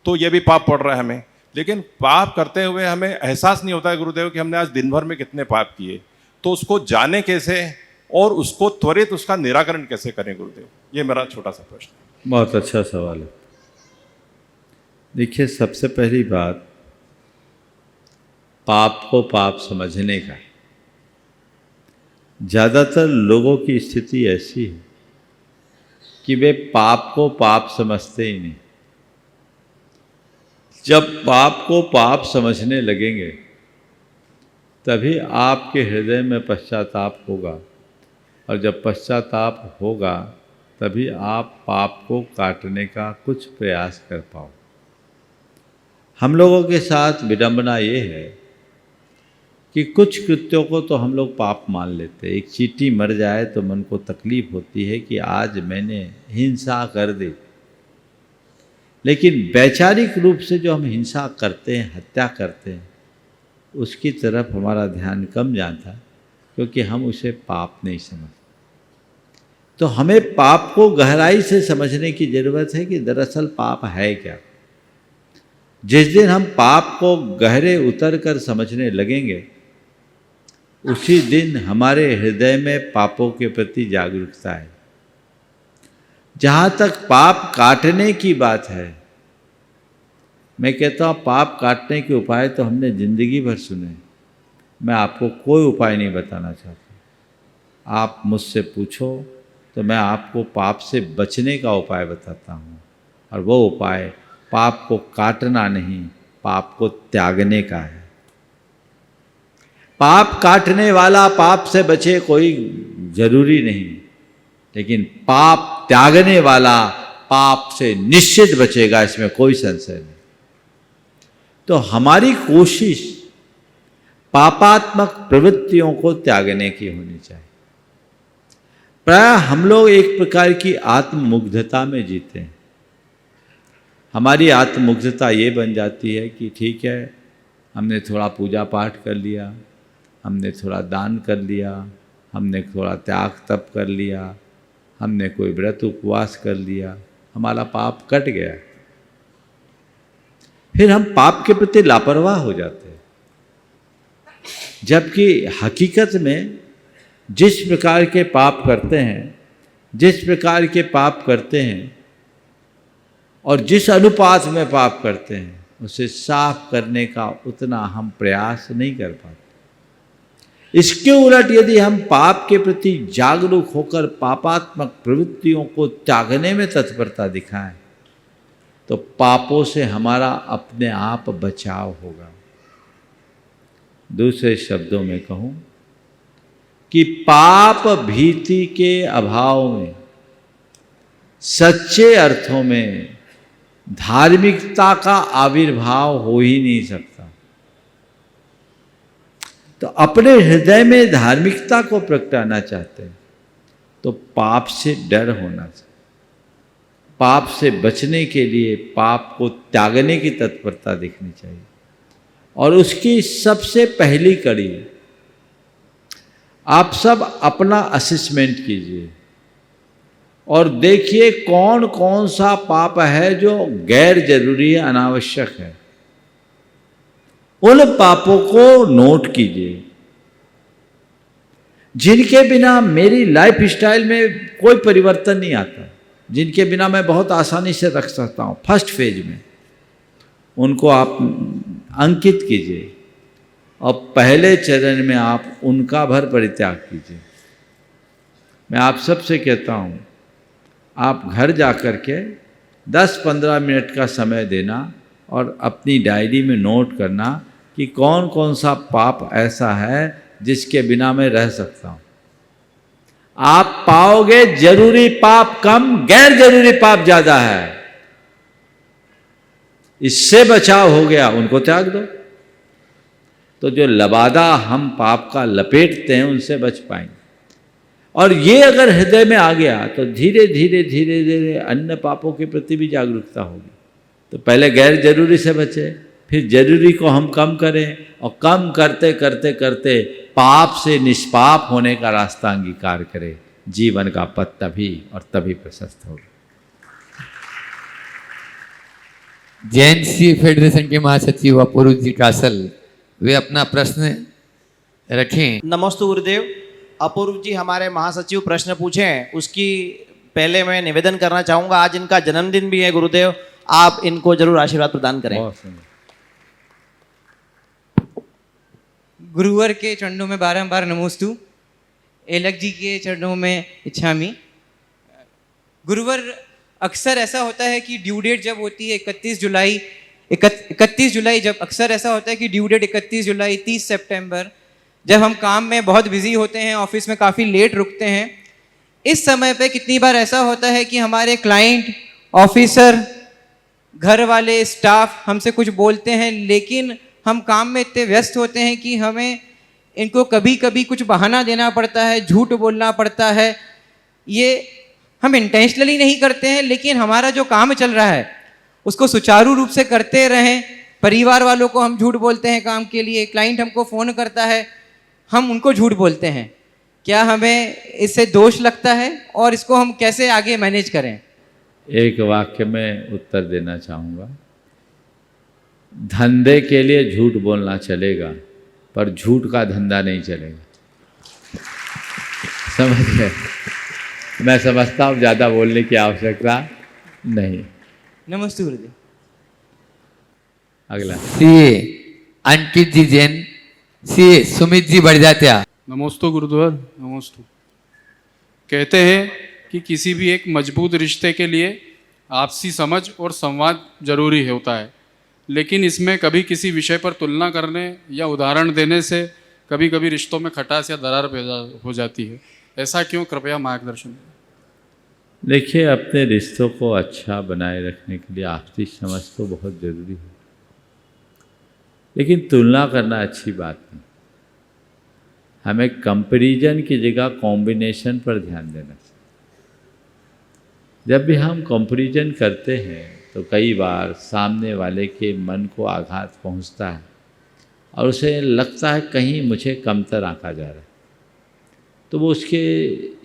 तो ये भी पाप पड़ रहा है हमें, लेकिन पाप करते हुए हमें एहसास नहीं होता है गुरुदेव कि हमने आज दिन भर में कितने पाप किए। तो उसको जाने कैसे और उसको त्वरित उसका निराकरण कैसे करें गुरुदेव, ये मेरा छोटा सा प्रश्न है।
बहुत अच्छा सवाल है। देखिए, सबसे पहली बात, पाप को पाप समझने का। ज़्यादातर लोगों की स्थिति ऐसी है कि वे पाप को पाप समझते ही नहीं। जब पाप को पाप समझने लगेंगे तभी आपके हृदय में पश्चाताप होगा, और जब पश्चाताप होगा तभी आप पाप को काटने का कुछ प्रयास कर पाओ। हम लोगों के साथ विडंबना ये है कि कुछ कृत्यों को तो हम लोग पाप मान लेते हैं। एक चींटी मर जाए तो मन को तकलीफ होती है कि आज मैंने हिंसा कर दी, लेकिन वैचारिक रूप से जो हम हिंसा करते हैं, हत्या करते हैं, उसकी तरफ हमारा ध्यान कम जाता है, क्योंकि हम उसे पाप नहीं समझते। तो हमें पाप को गहराई से समझने की ज़रूरत है कि दरअसल पाप है क्या। जिस दिन हम पाप को गहरे उतर कर समझने लगेंगे, उसी दिन हमारे हृदय में पापों के प्रति जागरूकता है। जहाँ तक पाप काटने की बात है, मैं कहता हूँ पाप काटने के उपाय तो हमने ज़िंदगी भर सुने। मैं आपको कोई उपाय नहीं बताना चाहता। आप मुझसे पूछो तो मैं आपको पाप से बचने का उपाय बताता हूँ, और वो उपाय पाप को काटना नहीं, पाप को त्यागने का है। पाप काटने वाला पाप से बचे कोई जरूरी नहीं, लेकिन पाप त्यागने वाला पाप से निश्चित बचेगा, इसमें कोई संशय नहीं। तो हमारी कोशिश पापात्मक प्रवृत्तियों को त्यागने की होनी चाहिए। प्राय हम लोग एक प्रकार की आत्ममुग्धता में जीते हैं। हमारी आत्ममुग्धता ये बन जाती है कि ठीक है, हमने थोड़ा पूजा पाठ कर लिया, हमने थोड़ा दान कर लिया, हमने थोड़ा त्याग तप कर लिया, हमने कोई व्रत उपवास कर लिया, हमारा पाप कट गया। फिर हम पाप के प्रति लापरवाह हो जाते हैं, जबकि हकीकत में जिस प्रकार के पाप करते हैं, जिस प्रकार के पाप करते हैं और जिस अनुपात में पाप करते हैं, उसे साफ करने का उतना हम प्रयास नहीं कर पाते। इसके उलट यदि हम पाप के प्रति जागरूक होकर पापात्मक प्रवृत्तियों को त्यागने में तत्परता दिखाएं, तो पापों से हमारा अपने आप बचाव होगा। दूसरे शब्दों में कहूं कि पाप भीति के अभाव में सच्चे अर्थों में धार्मिकता का आविर्भाव हो ही नहीं सकता। तो अपने हृदय में धार्मिकता को प्रगटाना चाहते हैं तो पाप से डर होना चाहिए। पाप से बचने के लिए पाप को त्यागने की तत्परता दिखनी चाहिए, और उसकी सबसे पहली कड़ी, आप सब अपना असेसमेंट कीजिए और देखिए कौन कौन सा पाप है जो गैर जरूरी है, अनावश्यक है। उन पापों को नोट कीजिए जिनके बिना मेरी लाइफ स्टाइल में कोई परिवर्तन नहीं आता, जिनके बिना मैं बहुत आसानी से रख सकता हूँ फर्स्ट फेज में। उनको आप अंकित कीजिए और पहले चरण में आप उनका भर परित्याग कीजिए। मैं आप सबसे कहता हूँ, आप घर जा कर के 10-15 मिनट का समय देना और अपनी डायरी में नोट करना कि कौन कौन सा पाप ऐसा है जिसके बिना मैं रह सकता हूँ। आप पाओगे जरूरी पाप कम, गैर जरूरी पाप ज्यादा है। इससे बचाव हो गया, उनको त्याग दो। तो जो लबादा हम पाप का लपेटते हैं उनसे बच पाएंगे। और ये अगर हृदय में आ गया तो धीरे धीरे धीरे धीरे अन्य पापों के प्रति भी जागरूकता होगी। तो पहले गैर जरूरी से बचे, फिर जरूरी को हम कम करें, और कम करते करते करते पाप से निष्पाप होने का रास्ता अंगीकार करें। जीवन का पथ तभी और तभी प्रशस्त होगा।
जैन सीए फेडरेशन के महासचिव अपूर्व जी कासल, वे अपना प्रश्न रखें।
नमस्ते गुरुदेव। अपूर्व जी हमारे महासचिव प्रश्न पूछे हैं, उसकी पहले मैं निवेदन करना चाहूँगा, आज इनका जन्मदिन भी है गुरुदेव, आप इनको जरूर आशीर्वाद प्रदान करें।
बहुत सुंदर।
गुरुवर के चरणों में बारंबार नमोस्तु, एलक जी के चरणों में इच्छामी। गुरुवर, अक्सर ऐसा होता है कि ड्यू डेट जब होती है 31 जुलाई, जब अक्सर ऐसा होता है कि ड्यू डेट 31 जुलाई, 30 सितंबर, जब हम काम में बहुत बिजी होते हैं, ऑफिस में काफ़ी लेट रुकते हैं, इस समय पे कितनी बार ऐसा होता है कि हमारे क्लाइंट, ऑफिसर, घर वाले, स्टाफ हमसे कुछ बोलते हैं, लेकिन हम काम में इतने व्यस्त होते हैं कि हमें इनको कभी कभी कुछ बहाना देना पड़ता है, झूठ बोलना पड़ता है। ये हम इंटेंशनली नहीं करते हैं, लेकिन हमारा जो काम चल रहा है उसको सुचारू रूप से करते रहें। परिवार वालों को हम झूठ बोलते हैं काम के लिए, क्लाइंट हमको फ़ोन करता है, हम उनको झूठ बोलते हैं। क्या हमें इससे दोष लगता है और इसको हम कैसे आगे मैनेज करें?
एक वाक्य में उत्तर देना चाहूँगा। धंधे के लिए झूठ बोलना चलेगा, पर झूठ का धंधा नहीं चलेगा। समझ गए? मैं समझता हूँ ज़्यादा बोलने की आवश्यकता नहीं।
नमस्ते गुरुदेव।
अगला
सीए अंकित जी जैन, सीए सुमित जी बढ़जात्या।
नमोस्तु गुरुद्वार। नमोस्तु। कहते हैं कि किसी भी एक मजबूत रिश्ते के लिए आपसी समझ और संवाद जरूरी होता है, लेकिन इसमें कभी किसी विषय पर तुलना करने या उदाहरण देने से कभी कभी रिश्तों में खटास या दरार पैदा हो जाती है। ऐसा क्यों? कृपया मार्गदर्शन।
देखिए, अपने रिश्तों को अच्छा बनाए रखने के लिए आपसी समझ तो बहुत ज़रूरी है, लेकिन तुलना करना अच्छी बात नहीं। हमें कंपैरिजन की जगह कॉम्बिनेशन पर ध्यान देना चाहिए। जब भी हम कंपैरिजन करते हैं तो कई बार सामने वाले के मन को आघात पहुंचता है और उसे लगता है कहीं मुझे कमतर आंका जा रहा है, तो वो उसके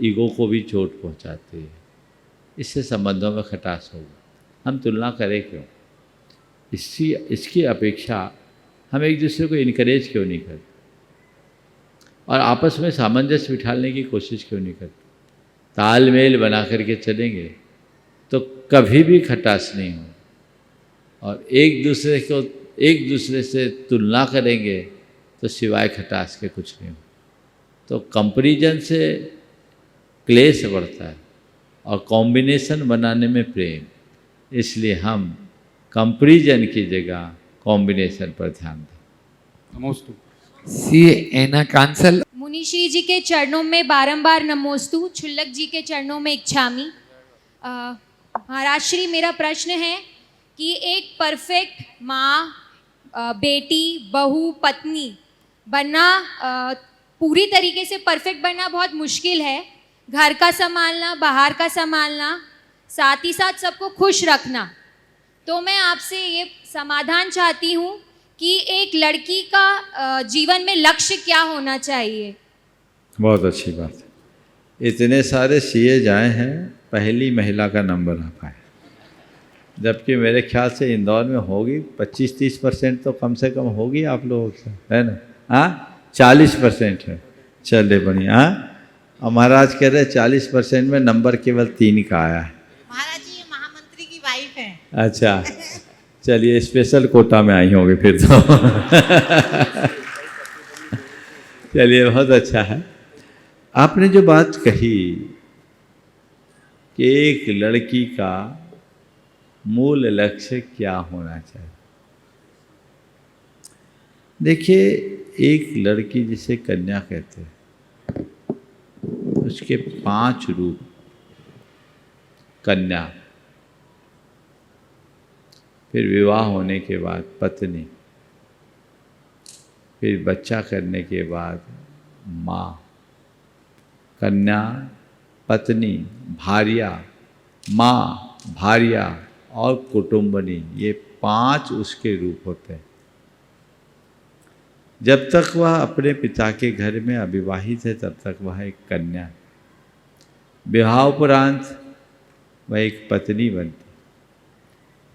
ईगो को भी चोट पहुंचाती है। इससे संबंधों में खटास होगी। हम तुलना करें क्यों? इसकी अपेक्षा हम एक दूसरे को इनकरेज क्यों नहीं करते और आपस में सामंजस्य बिठाने की कोशिश क्यों नहीं करते? तालमेल बना करके चलेंगे तो कभी भी खटास नहीं हो, और एक दूसरे से तुलना करेंगे तो सिवाय खटास के कुछ नहीं हो। तो कंपैरिजन से क्लेश बढ़ता है और कॉम्बिनेशन बनाने में प्रेम, इसलिए हम कंपैरिजन की जगह कॉम्बिनेशन पर ध्यान दें।
नमोस्तु।
सीए एना कांसल।
मुनिश्री जी के चरणों में बारंबार नमोस्तु, छुल्लक जी के चरणों में इच्छामी। महाराज श्री, मेरा प्रश्न है कि एक परफेक्ट माँ, बेटी, बहू, पत्नी बनना, पूरी तरीके से परफेक्ट बनना बहुत मुश्किल है। घर का संभालना, बाहर का संभालना, साथ ही साथ सबको खुश रखना। तो मैं आपसे ये समाधान चाहती हूँ कि एक लड़की का जीवन में लक्ष्य क्या होना चाहिए?
बहुत अच्छी बात है। इतने सारे सीए जाए हैं, पहली महिला का नंबर आ पाए, जबकि मेरे ख्याल से इंदौर में होगी 25-30% तो कम से कम होगी आप लोगों से, है ना? हाँ, 40% है। चले बढ़िया। हाँ, और महाराज कह रहे 40% में नंबर केवल 3 का आया है।
महाराज जी, महामंत्री की वाइफ है।
अच्छा, चलिए स्पेशल कोटा में आई होंगे फिर तो। चलिए, बहुत अच्छा है। आपने जो बात कही कि एक लड़की का मूल लक्ष्य क्या होना चाहिए, देखिए, एक लड़की जिसे कन्या कहते हैं, उसके 5 रूप। कन्या, फिर विवाह होने के बाद पत्नी, फिर बच्चा करने के बाद माँ, कन्या, पत्नी, भार्या, माँ, भार्या और कुटुंबनी, ये 5 उसके रूप होते हैं। जब तक वह अपने पिता के घर में अविवाहित है तब तक वह एक कन्या है। विवाह उपरांत वह एक पत्नी बनती,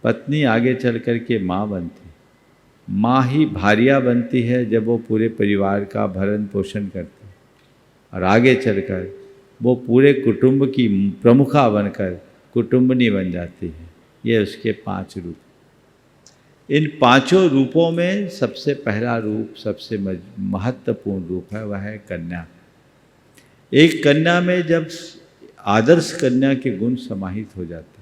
पत्नी आगे चल कर के माँ बनती, माँ ही भारिया बनती है जब वो पूरे परिवार का भरण पोषण करती, और आगे चलकर वो पूरे कुटुंब की प्रमुखा बनकर कुटुंबनी बन जाती है। ये उसके 5 रूप। इन 5 रूपों में सबसे पहला रूप, सबसे महत्वपूर्ण रूप है, वह है कन्या। एक कन्या में जब आदर्श कन्या के गुण समाहित हो जाते हैं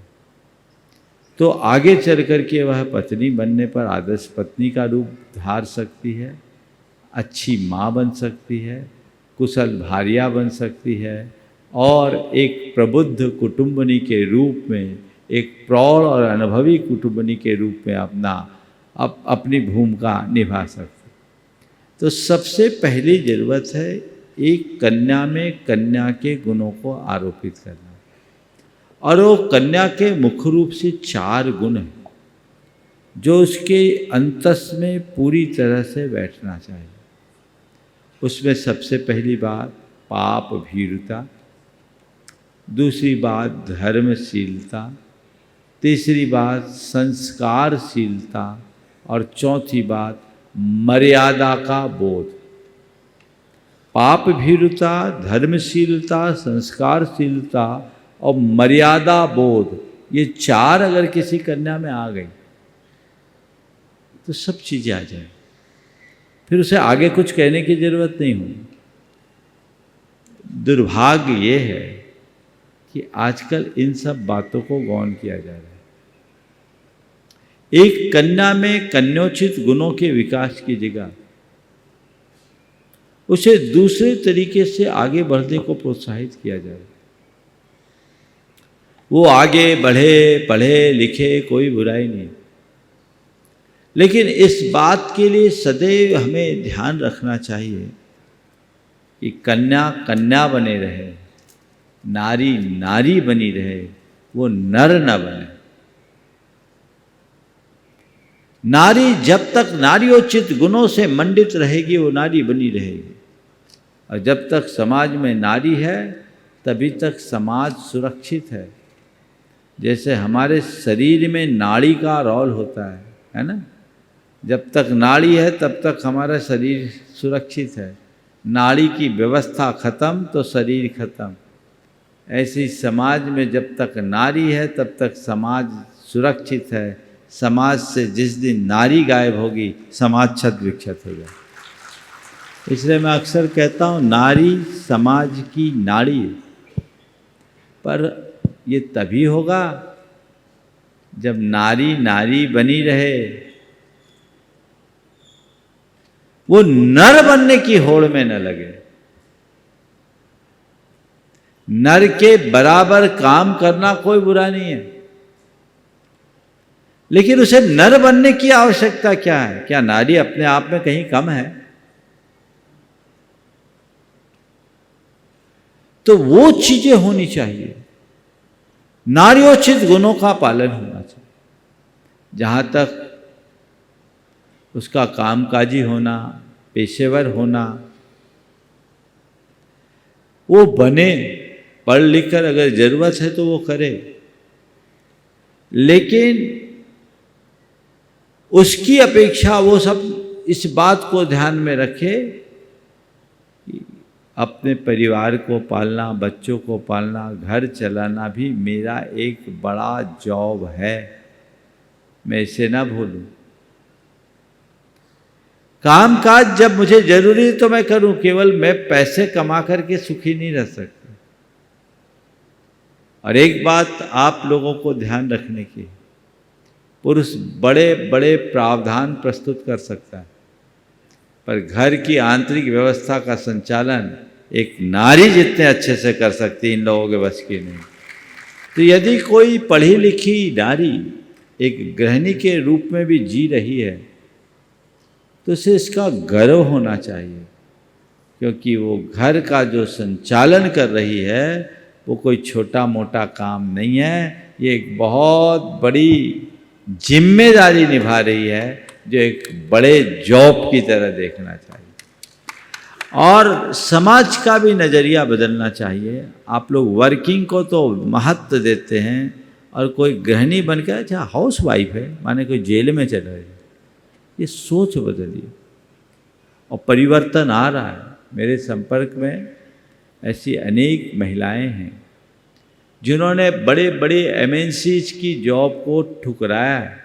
तो आगे चल कर के वह पत्नी बनने पर आदर्श पत्नी का रूप धार सकती है, अच्छी माँ बन सकती है, कुशल भारिया बन सकती है, और एक प्रबुद्ध कुटुंबनी के रूप में, एक प्रौढ़ और अनुभवी कुटुंबनी के रूप में अपनी भूमिका निभा सकती। तो सबसे पहली जरूरत है एक कन्या में कन्या के गुणों को आरोपित करना, और वो कन्या के मुख्य रूप से 4 गुण हैं जो उसके अंतस में पूरी तरह से बैठना चाहिए। उसमें सबसे पहली बात पाप भीरुता, दूसरी बात धर्मशीलता, तीसरी बात संस्कारशीलता, और चौथी बात मर्यादा का बोध। पाप भीरुता, धर्मशीलता, संस्कारशीलता और मर्यादा बोध, ये 4 अगर किसी कन्या में आ गई तो सब चीज़ें आ जाए, फिर उसे आगे कुछ कहने की जरूरत नहीं होगी। दुर्भाग्य ये है कि आजकल इन सब बातों को गौण किया जा रहा है। एक कन्या में कन्योचित गुणों के विकास की जगह उसे दूसरे तरीके से आगे बढ़ने को प्रोत्साहित किया जा रहा है। वो आगे बढ़े, पढ़े लिखे, कोई बुराई नहीं, लेकिन इस बात के लिए सदैव हमें ध्यान रखना चाहिए कि कन्या कन्या बने रहे, नारी नारी बनी रहे, वो नर न बने। नारी जब तक नारियोचित गुणों से मंडित रहेगी वो नारी बनी रहेगी, और जब तक समाज में नारी है तभी तक समाज सुरक्षित है। जैसे हमारे शरीर में नाड़ी का रोल होता है ना, जब तक नाड़ी है तब तक हमारा शरीर सुरक्षित है, नाड़ी की व्यवस्था खत्म तो शरीर खत्म। ऐसी समाज में जब तक नारी है तब तक समाज सुरक्षित है। समाज से जिस दिन नारी गायब होगी समाज छत विक्षत हो जाए। इसलिए मैं अक्सर कहता हूँ नारी समाज की नाड़ी है, पर ये तभी होगा जब नारी नारी बनी रहे, वो नर बनने की होड़ में न लगे। नर के बराबर काम करना कोई बुरा नहीं है, लेकिन उसे नर बनने की आवश्यकता क्या है? क्या नारी अपने आप में कहीं कम है? तो वो चीजें होनी चाहिए, नारियोचित गुणों का पालन होना चाहिए। जहाँ तक उसका कामकाजी होना, पेशेवर होना, वो बने, पढ़ लिख कर अगर जरूरत है तो वो करे, लेकिन उसकी अपेक्षा वो सब इस बात को ध्यान में रखे कि अपने परिवार को पालना, बच्चों को पालना, घर चलाना भी मेरा एक बड़ा जॉब है, मैं इसे ना भूलूं। कामकाज जब मुझे जरूरी है तो मैं करूं, केवल मैं पैसे कमा करके सुखी नहीं रह सकता। और एक बात आप लोगों को ध्यान रखने की, पुरुष बड़े बड़े प्रावधान प्रस्तुत कर सकता है, पर घर की आंतरिक व्यवस्था का संचालन एक नारी जितने अच्छे से कर सकती है, इन लोगों के बस की नहीं। तो यदि कोई पढ़ी लिखी नारी एक गृहिणी के रूप में भी जी रही है तो उसे इसका गर्व होना चाहिए, क्योंकि वो घर का जो संचालन कर रही है वो कोई छोटा मोटा काम नहीं है, ये एक बहुत बड़ी जिम्मेदारी निभा रही है जो एक बड़े जॉब की तरह देखना चाहिए। और समाज का भी नज़रिया बदलना चाहिए। आप लोग वर्किंग को तो महत्व देते हैं और कोई गृहिणी बनकर अच्छा हाउस वाइफ है माने कोई जेल में चल रही है, ये सोच बदलिए। और परिवर्तन आ रहा है। मेरे संपर्क में ऐसी अनेक महिलाएं हैं जिन्होंने बड़े बड़े एमएनसीज की जॉब को ठुकराया है।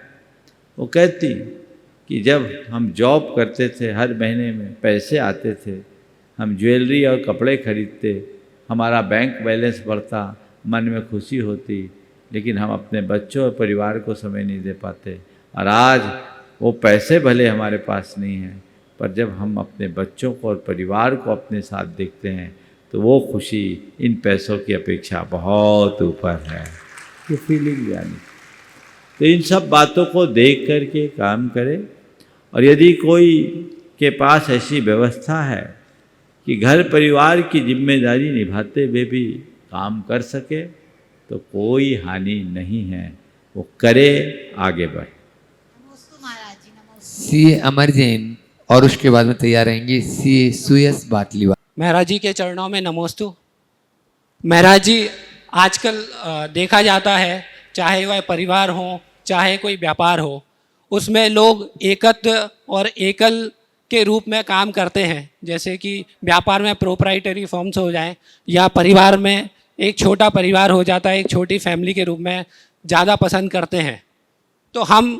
वो कहती कि जब हम जॉब करते थे हर महीने में पैसे आते थे, हम ज्वेलरी और कपड़े खरीदते, हमारा बैंक बैलेंस बढ़ता, मन में खुशी होती, लेकिन हम अपने बच्चों और परिवार को समय नहीं दे पाते। और आज वो पैसे भले हमारे पास नहीं हैं, पर जब हम अपने बच्चों को और परिवार को अपने साथ देखते हैं तो वो खुशी इन पैसों की अपेक्षा बहुत ऊपर है। ये फीलिंग यानी तो इन सब बातों को देख करके काम करें। और यदि कोई के पास ऐसी व्यवस्था है कि घर परिवार की जिम्मेदारी निभाते हुए भी काम कर सके तो कोई हानि नहीं है, वो करे, आगे बढ़े।
सीए अमर जैन और उसके बाद में तैयार रहेंगी सीए सुयस बाटलीवाल।
महाराज जी के चरणों में नमोस्तु। महाराज जी, आजकल देखा जाता है चाहे वह परिवार हो चाहे कोई व्यापार हो, उसमें लोग एकत्र और एकल के रूप में काम करते हैं। जैसे कि व्यापार में प्रोप्राइटरी फर्म्स हो जाएं या परिवार में एक छोटा परिवार हो जाता है, एक छोटी फैमिली के रूप में ज़्यादा पसंद करते हैं। तो हम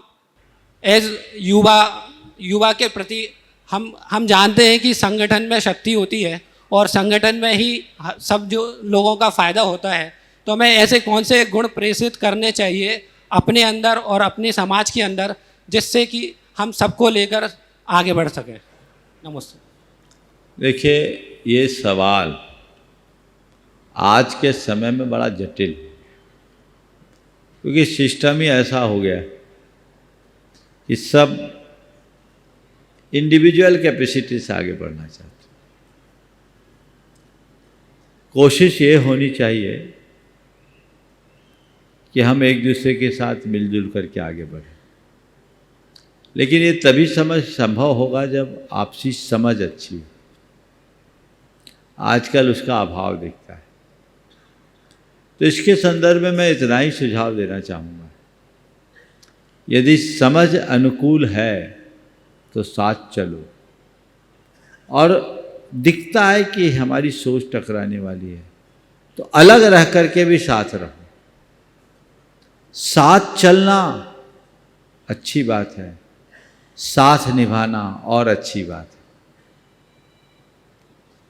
एज युवा के प्रति हम जानते हैं कि संगठन में शक्ति होती है और संगठन में ही सब जो लोगों का फ़ायदा होता है। तो हमें ऐसे कौन से गुण प्रेषित करने चाहिए अपने अंदर और अपने समाज के अंदर, जिससे कि हम सबको लेकर आगे बढ़ सकें। नमस्ते।
देखिए, ये सवाल आज के समय में बड़ा जटिल, क्योंकि सिस्टम ही ऐसा हो गया कि सब इंडिविजुअल कैपेसिटी से आगे बढ़ना चाहते हैं। कोशिश ये होनी चाहिए कि हम एक दूसरे के साथ मिलजुल करके आगे बढ़ें, लेकिन ये तभी संभव होगा जब आपसी समझ अच्छी हो। आजकल उसका अभाव दिखता है। तो इसके संदर्भ में मैं इतना ही सुझाव देना चाहूँगा, यदि समझ अनुकूल है तो साथ चलो, और दिखता है कि हमारी सोच टकराने वाली है तो अलग रह करके भी साथ रहो। साथ चलना अच्छी बात है, साथ निभाना और अच्छी बात है।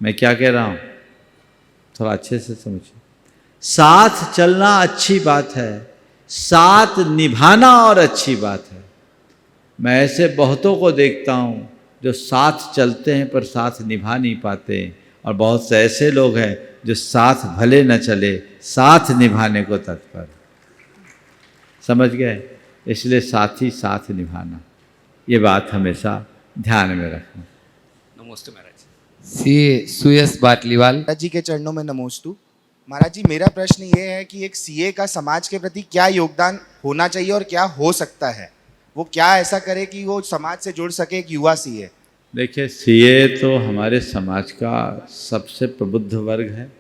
मैं क्या कह रहा हूँ, थोड़ा अच्छे से समझिए। साथ चलना अच्छी बात है, साथ निभाना और अच्छी बात है। मैं ऐसे बहुतों को देखता हूँ जो साथ चलते हैं पर साथ निभा नहीं पाते, और बहुत से ऐसे लोग हैं जो साथ भले न चले साथ निभाने को तत्पर। समझ गए? इसलिए साथ ही साथ निभाना, ये बात हमेशा ध्यान में रखना।
नमस्ते महाराज।
सीए सुयस बाटलीवाल।
महाराज जी के चरणों में नमोस्तु। महाराज जी, मेरा प्रश्न ये है कि एक सीए का समाज के प्रति क्या योगदान होना चाहिए और क्या हो सकता है? वो क्या ऐसा करे कि वो समाज से जुड़ सके, एक युवा सीए?
देखिए, सीए तो हमारे समाज का सबसे प्रबुद्ध वर्ग है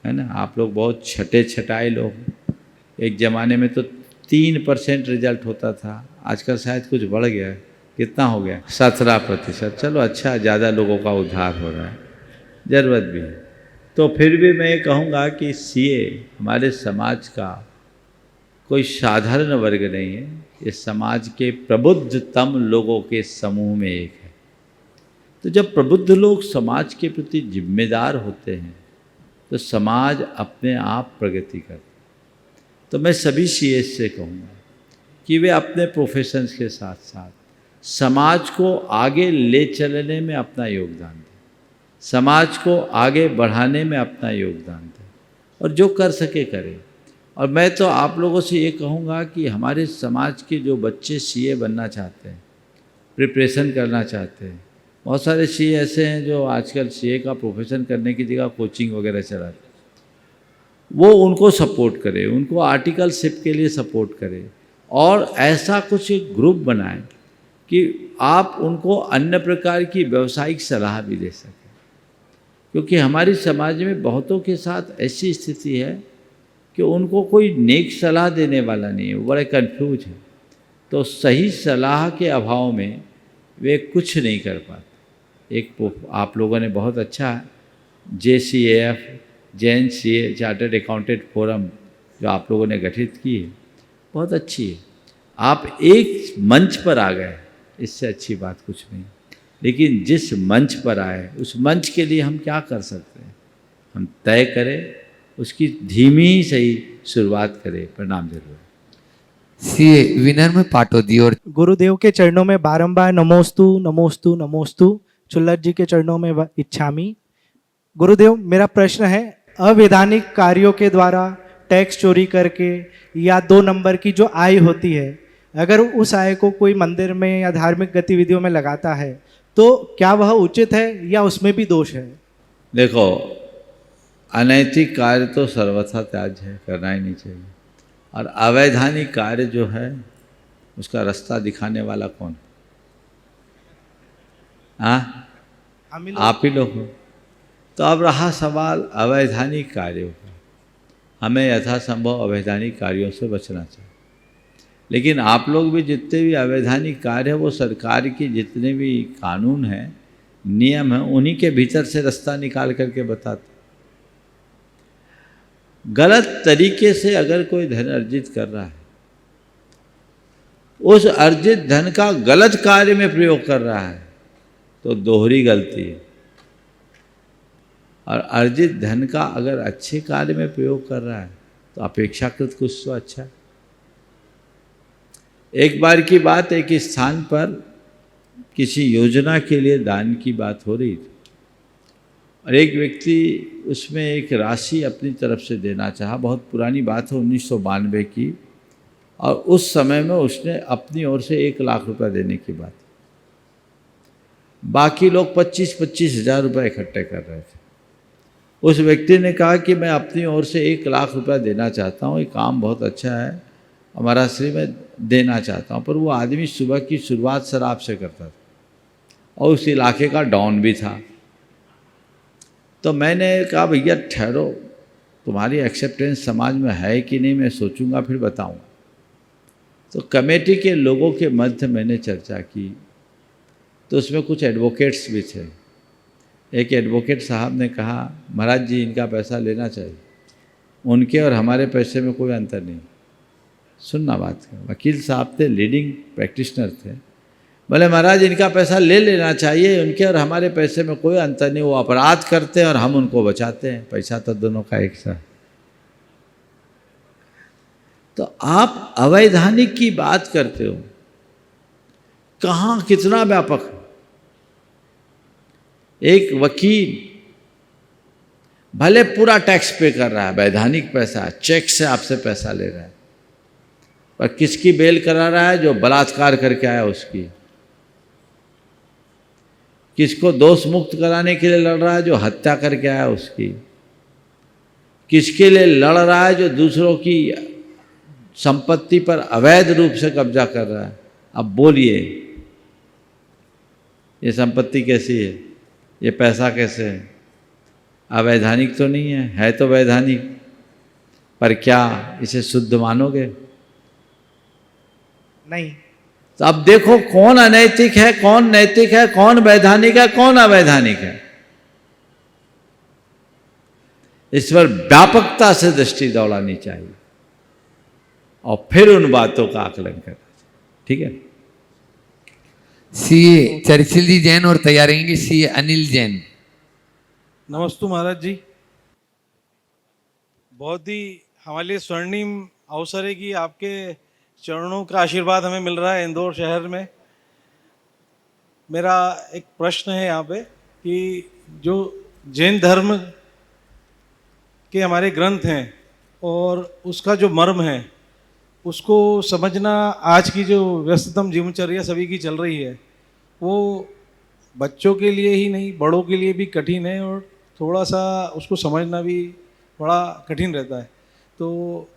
ना। आप लोग बहुत छटे छटाए लोग हैं। एक ज़माने में तो 3% रिजल्ट होता था, आजकल शायद कुछ बढ़ गया है। कितना हो गया? 17%। चलो अच्छा, ज़्यादा लोगों का उद्धार हो रहा है, ज़रूरत भी है। तो फिर भी मैं ये कहूँगा कि सीए हमारे समाज का कोई साधारण वर्ग नहीं है, ये समाज के प्रबुद्धतम लोगों के समूह में एक है। तो जब प्रबुद्ध लोग समाज के प्रति जिम्मेदार होते हैं तो समाज अपने आप प्रगति करता है। तो मैं सभी सीएस से कहूँगा कि वे अपने प्रोफेशंस के साथ साथ समाज को आगे ले चलने में अपना योगदान दें, समाज को आगे बढ़ाने में अपना योगदान दें, और जो कर सके करें। और मैं तो आप लोगों से ये कहूँगा कि हमारे समाज के जो बच्चे सीए बनना चाहते हैं, प्रिपरेशन करना चाहते हैं, बहुत सारे सीए ऐसे हैं जो आजकल सीए का प्रोफेशन करने की जगह कोचिंग वगैरह चलाते हैं। वो उनको सपोर्ट करे, उनको आर्टिकलशिप के लिए सपोर्ट करे, और ऐसा कुछ एक ग्रुप बनाए कि आप उनको अन्य प्रकार की व्यवसायिक सलाह भी दे सकें, क्योंकि हमारे समाज में बहुतों के साथ ऐसी स्थिति है कि उनको कोई नेक सलाह देने वाला नहीं है, वो बड़े कन्फ्यूज हैं। तो सही सलाह के अभाव में वे कुछ नहीं कर पाते। एक आप लोगों ने बहुत अच्छा JCAF Jain CA chartered accountant forum जो आप लोगों ने गठित की है, बहुत अच्छी है। आप एक मंच पर आ गए, इससे अच्छी बात कुछ नहीं। लेकिन जिस मंच पर आए उस मंच के लिए हम क्या कर सकते हैं, हम तय करें, उसकी धीमी सही शुरुआत करें, परिणाम जरूर है।
सीए विनम्र पाटोदी और
गुरुदेव के चरणों में बारंबार नमोस्तु नमोस्तु नमोस्तु, चुल्लर जी के चरणों में इच्छामी। गुरुदेव, मेरा प्रश्न है, अवैधानिक कार्यों के द्वारा टैक्स चोरी करके या 2 नंबर की जो आय होती है, अगर उस आय को कोई मंदिर में या धार्मिक गतिविधियों में लगाता है तो क्या वह उचित है या उसमें भी दोष है?
देखो, अनैतिक कार्य तो सर्वथा त्याज्य है, करना ही नहीं चाहिए। और अवैधानिक कार्य जो है उसका रास्ता दिखाने वाला कौन? हाँ, आप ही लोग हो। तो अब रहा सवाल अवैधानिक कार्यों का, हमें यथासंभव अवैधानिक कार्यों से बचना चाहिए। लेकिन आप लोग भी जितने भी अवैधानिक कार्य है वो सरकार की जितने भी कानून हैं, नियम हैं, उन्हीं के भीतर से रास्ता निकाल करके बताते। गलत तरीके से अगर कोई धन अर्जित कर रहा है, उस अर्जित धन का गलत कार्य में प्रयोग कर रहा है, तो दोहरी गलती है। और अर्जित धन का अगर अच्छे कार्य में प्रयोग कर रहा है तो अपेक्षाकृत कुछ तो अच्छा है। एक बार की बात, एक स्थान पर किसी योजना के लिए दान की बात हो रही थी और एक व्यक्ति उसमें एक राशि अपनी तरफ से देना चाहा। बहुत पुरानी बात है, 1992 की, और उस समय में उसने अपनी ओर से 1 लाख रुपया देने की बात। बाकी लोग 25-25 हज़ार रुपये इकट्ठे कर रहे थे। उस व्यक्ति ने कहा कि मैं अपनी ओर से 1 लाख रुपया देना चाहता हूँ, ये काम बहुत अच्छा है, हमारा श्री में देना चाहता हूँ। पर वो आदमी सुबह की शुरुआत शराब से करता था और उस इलाके का डॉन भी था। तो मैंने कहा, भैया ठहरो, तुम्हारी एक्सेप्टेंस समाज में है कि नहीं मैं सोचूंगा, फिर बताऊंगा। तो कमेटी के लोगों के मध्य मैंने चर्चा की, तो उसमें कुछ एडवोकेट्स भी थे। एक एडवोकेट साहब ने कहा, महाराज जी इनका पैसा लेना चाहिए, उनके और हमारे पैसे में कोई अंतर नहीं। सुनना बात का, वकील साहब थे, लीडिंग प्रैक्टिशनर थे। बोले महाराज इनका पैसा ले लेना चाहिए, उनके और हमारे पैसे में कोई अंतर नहीं, वो अपराध करते हैं और हम उनको बचाते हैं, पैसा तो दोनों का एक सा। तो आप अवैधानिक की बात करते हो, कहाँ कितना व्यापक है। एक वकील भले पूरा टैक्स पे कर रहा है, वैधानिक पैसा है, चेक से आपसे पैसा ले रहा है, पर किसकी बेल करा रहा है? जो बलात्कार करके आया उसकी। किसको दोष मुक्त कराने के लिए लड़ रहा है? जो हत्या करके आया उसकी। किसके लिए लड़ रहा है? जो दूसरों की संपत्ति पर अवैध रूप से कब्जा कर रहा है। अब बोलिए, ये संपत्ति कैसी है, ये पैसा कैसे है? अवैधानिक तो नहीं है, है तो वैधानिक, पर क्या इसे शुद्ध मानोगे?
नहीं।
तो अब देखो कौन अनैतिक है, कौन नैतिक है, कौन वैधानिक है, कौन अवैधानिक है। इस पर व्यापकता से दृष्टि दौड़ानी चाहिए और फिर उन बातों का आकलन करना चाहिए। ठीक है।
सीए चर्चिल जी जैन और तैयार रहेंगे सीए अनिल जैन।
नमस्ते महाराज जी, बहुत ही हमारे लिए स्वर्णिम अवसर है कि आपके चरणों का आशीर्वाद हमें मिल रहा है इंदौर शहर में। मेरा एक प्रश्न है यहाँ पे कि जो जैन धर्म के हमारे ग्रंथ हैं और उसका जो मर्म है उसको समझना आज की जो व्यस्ततम जीवनचर्या सभी की चल रही है, वो बच्चों के लिए ही नहीं बड़ों के लिए भी कठिन है और थोड़ा सा उसको समझना भी बड़ा कठिन रहता है। तो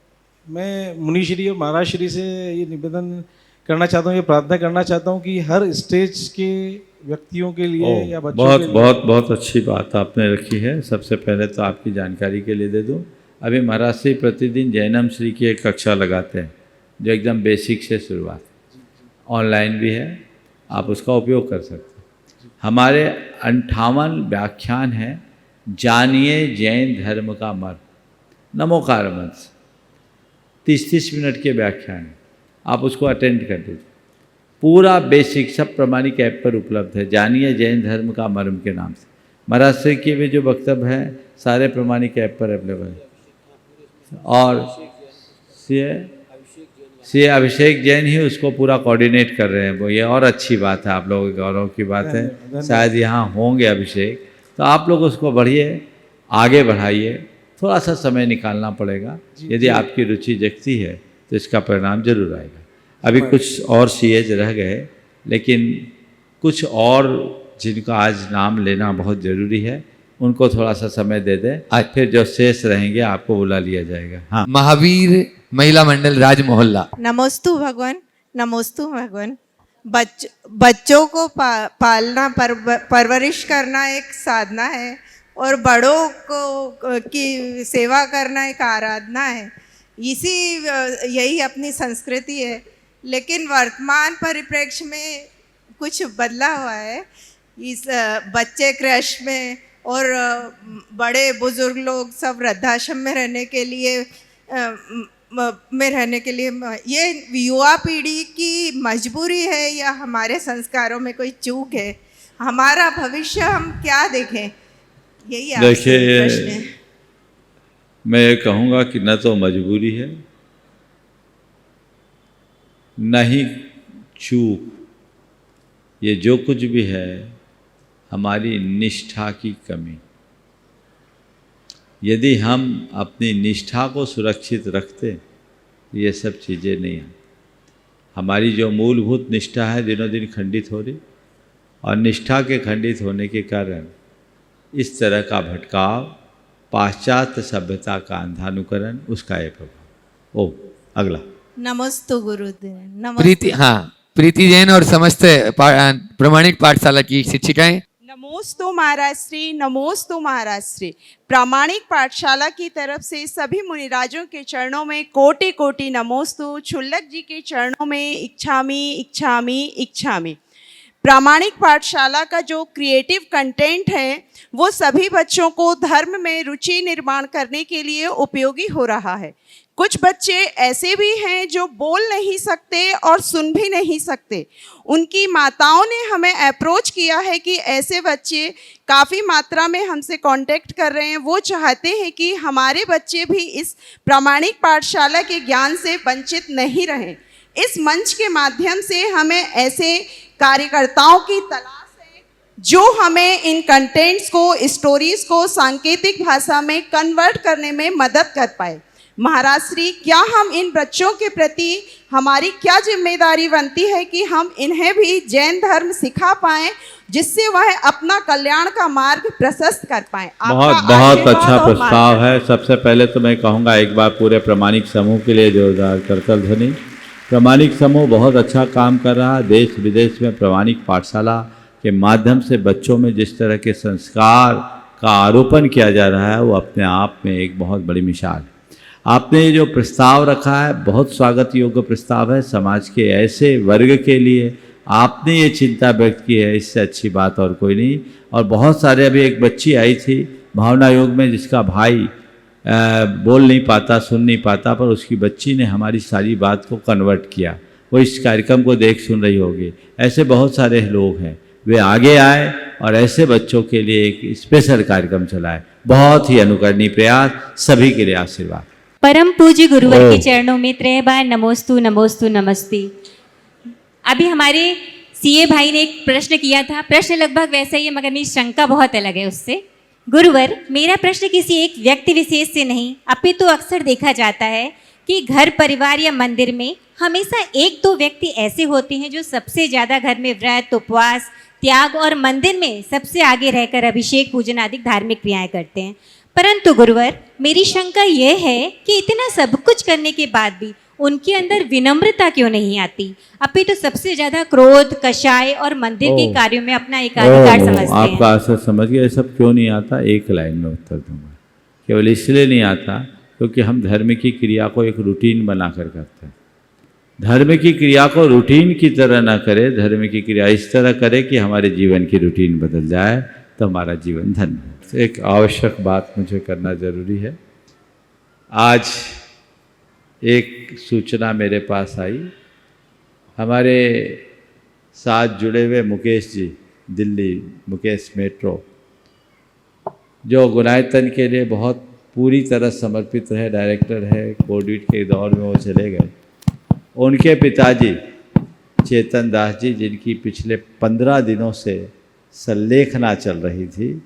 मैं मुनिश्री और महाराज श्री से ये निवेदन करना चाहता हूँ, ये प्रार्थना करना चाहता हूँ कि हर स्टेज के व्यक्तियों के लिए या बच्चों
बहुत
के लिए।
बहुत बहुत अच्छी बात आपने रखी है। सबसे पहले तो आपकी जानकारी के लिए दे दूं, अभी महाराज श्री प्रतिदिन जैनम श्री की एक कक्षा लगाते हैं जो एकदम बेसिक से शुरुआत, ऑनलाइन भी है, आप उसका उपयोग कर सकते हैं। हमारे 58 व्याख्यान हैं, जानिए जैन धर्म का मर्म, नमोकार मंत्र, 30-30 मिनट के व्याख्यान हैं, आप उसको अटेंड कर दीजिए। पूरा बेसिक सब प्रमाणिक ऐप पर उपलब्ध है, जानिए जैन धर्म का मर्म के नाम से। महाराज श्री के भी जो वक्तव्य हैं सारे प्रमाणिक ऐप पर अवेलेबल है। और सी अभिषेक जैन ही उसको पूरा कोऑर्डिनेट कर रहे हैं, वो ये और अच्छी बात है, आप लोगों के गौरव की बात है। शायद यहाँ होंगे अभिषेक, तो आप लोग उसको बढ़िए, आगे बढ़ाइए, थोड़ा सा समय निकालना पड़ेगा। यदि आपकी रुचि जगती है तो इसका परिणाम जरूर आएगा। अभी कुछ और सीएज रह गए, लेकिन कुछ और जिनका आज नाम लेना बहुत ज़रूरी है, उनको थोड़ा सा समय दे दें, आज फिर जो शेष रहेंगे आपको बुला लिया जाएगा। हाँ,
महावीर महिला मंडल राज मोहल्ला।
नमोस्तु भगवान, नमोस्तु भगवान। बच्चों को पालना, परवरिश करना एक साधना है और बड़ों को की सेवा करना एक आराधना है। यही अपनी संस्कृति है, लेकिन वर्तमान परिप्रेक्ष्य में कुछ बदला हुआ है। इस बच्चे क्रश में और बड़े बुजुर्ग लोग सब वृद्धाश्रम में रहने के लिए ये युवा पीढ़ी की मजबूरी है या हमारे संस्कारों में कोई चूक है? हमारा भविष्य हम क्या देखें, यही आपसे प्रश्न है।
मैं ये कहूँगा कि न तो मजबूरी है, न ही चूक, ये जो कुछ भी है हमारी निष्ठा की कमी। यदि हम अपनी निष्ठा को सुरक्षित रखते ये सब चीज़ें नहीं हैं। हमारी जो मूलभूत निष्ठा है दिनों दिन खंडित हो रही, और निष्ठा के खंडित होने के कारण इस तरह का भटकाव, पाश्चात्य सभ्यता का अंधानुकरण, उसका ये प्रभाव। ओ अगला।
नमस्तु गुरुदेव।
प्रीति, हाँ, प्रीति जैन और समस्त प्रमाणिक पाठशाला की शिक्षिकाएं।
नमोस्तु महाराज श्री, नमोस्तु महाराज श्री। प्रामाणिक पाठशाला की तरफ से सभी मुनिराजों के चरणों में कोटि कोटि नमोस्तु। क्षुल्लक जी के चरणों में इच्छामि इच्छामि इच्छामि। प्रामाणिक पाठशाला का जो क्रिएटिव कंटेंट है वो सभी बच्चों को धर्म में रुचि निर्माण करने के लिए उपयोगी हो रहा है। कुछ बच्चे ऐसे भी हैं जो बोल नहीं सकते और सुन भी नहीं सकते। उनकी माताओं ने हमें अप्रोच किया है कि ऐसे बच्चे काफ़ी मात्रा में हमसे कांटेक्ट कर रहे हैं। वो चाहते हैं कि हमारे बच्चे भी इस प्रामाणिक पाठशाला के ज्ञान से वंचित नहीं रहें। इस मंच के माध्यम से हमें ऐसे कार्यकर्ताओं की तलाश है जो हमें इन कंटेंट्स को, स्टोरीज को सांकेतिक भाषा में कन्वर्ट करने में मदद कर पाए। महाराज श्री, क्या हम इन बच्चों के प्रति हमारी क्या जिम्मेदारी बनती है कि हम इन्हें भी जैन धर्म सिखा पाएं, जिससे वह अपना कल्याण का मार्ग प्रशस्त कर पाएं?
बहुत अच्छा प्रस्ताव है। सबसे पहले तो मैं कहूँगा एक बार पूरे प्रामाणिक समूह के लिए जोरदार करतल ध्वनि। प्रामाणिक समूह बहुत अच्छा काम कर रहा है। देश विदेश में प्रामाणिक पाठशाला के माध्यम से बच्चों में जिस तरह के संस्कार का आरोपण किया जा रहा है वो अपने आप में एक बहुत बड़ी मिसाल है। आपने ये जो प्रस्ताव रखा है बहुत स्वागत योग्य प्रस्ताव है। समाज के ऐसे वर्ग के लिए आपने ये चिंता व्यक्त की है, इससे अच्छी बात और कोई नहीं। और बहुत सारे, अभी एक बच्ची आई थी भावना योग में जिसका भाई बोल नहीं पाता, सुन नहीं पाता, पर उसकी बच्ची ने हमारी सारी बात को कन्वर्ट किया। वो इस कार्यक्रम को देख सुन रही होगी। ऐसे बहुत सारे लोग हैं, वे आगे आए और ऐसे बच्चों के लिए एक स्पेशल कार्यक्रम चलाए। बहुत ही अनुकरणीय प्रयास, सभी के लिए आशीर्वाद।
परम पूज्य गुरुवर के चरणों में त्रय बार नमोस्तु नमोस्तु नमस्ते। अभी हमारे सीए भाई ने एक प्रश्न किया था, प्रश्न लगभग वैसा ही है मगर मेरी शंका बहुत अलग है उससे। गुरुवर, मेरा प्रश्न किसी एक व्यक्ति विशेष से नहीं, अपितु तो अक्सर देखा जाता है कि घर परिवार या मंदिर में हमेशा एक दो व्यक्ति ऐसे होते हैं जो सबसे ज़्यादा घर में व्रत, उपवास, त्याग और मंदिर में सबसे आगे रहकर अभिषेक, पूजन आदि धार्मिक क्रियाएं करते हैं। परंतु गुरुवर, मेरी शंका यह है कि इतना सब कुछ करने के बाद भी उनके अंदर विनम्रता क्यों नहीं आती? अभी तो सबसे ज़्यादा क्रोध, कषाय और मंदिर के कार्यों में अपना एकाधिकार समझते हैं।
आपका असर समझ गया। ये सब क्यों नहीं आता, एक लाइन में उत्तर दूंगा। केवल इसलिए नहीं आता क्योंकि हम धर्म की क्रिया को एक रूटीन बनाकर करते हैं। धर्म की क्रिया को रूटीन की तरह ना करे, धर्म की क्रिया इस तरह करे कि हमारे जीवन की रूटीन बदल जाए, तो हमारा जीवन धन्य हो। एक आवश्यक बात मुझे करना जरूरी है। आज एक सूचना मेरे पास आई, हमारे साथ जुड़े हुए मुकेश जी, दिल्ली मुकेश मेट्रो, जो गुनायतन के लिए बहुत पूरी तरह समर्पित रहे, डायरेक्टर है, कोविड के दौर में वो चले गए। उनके पिताजी चेतन दास जी, जिनकी पिछले 15 दिनों से संलेखना चल रही थी,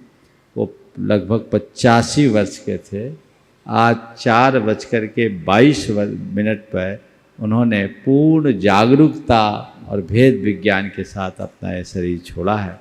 वो लगभग 85 वर्ष के थे। आज 4:22 पर उन्होंने पूर्ण जागरूकता और भेद विज्ञान के साथ अपना ये शरीर छोड़ा है।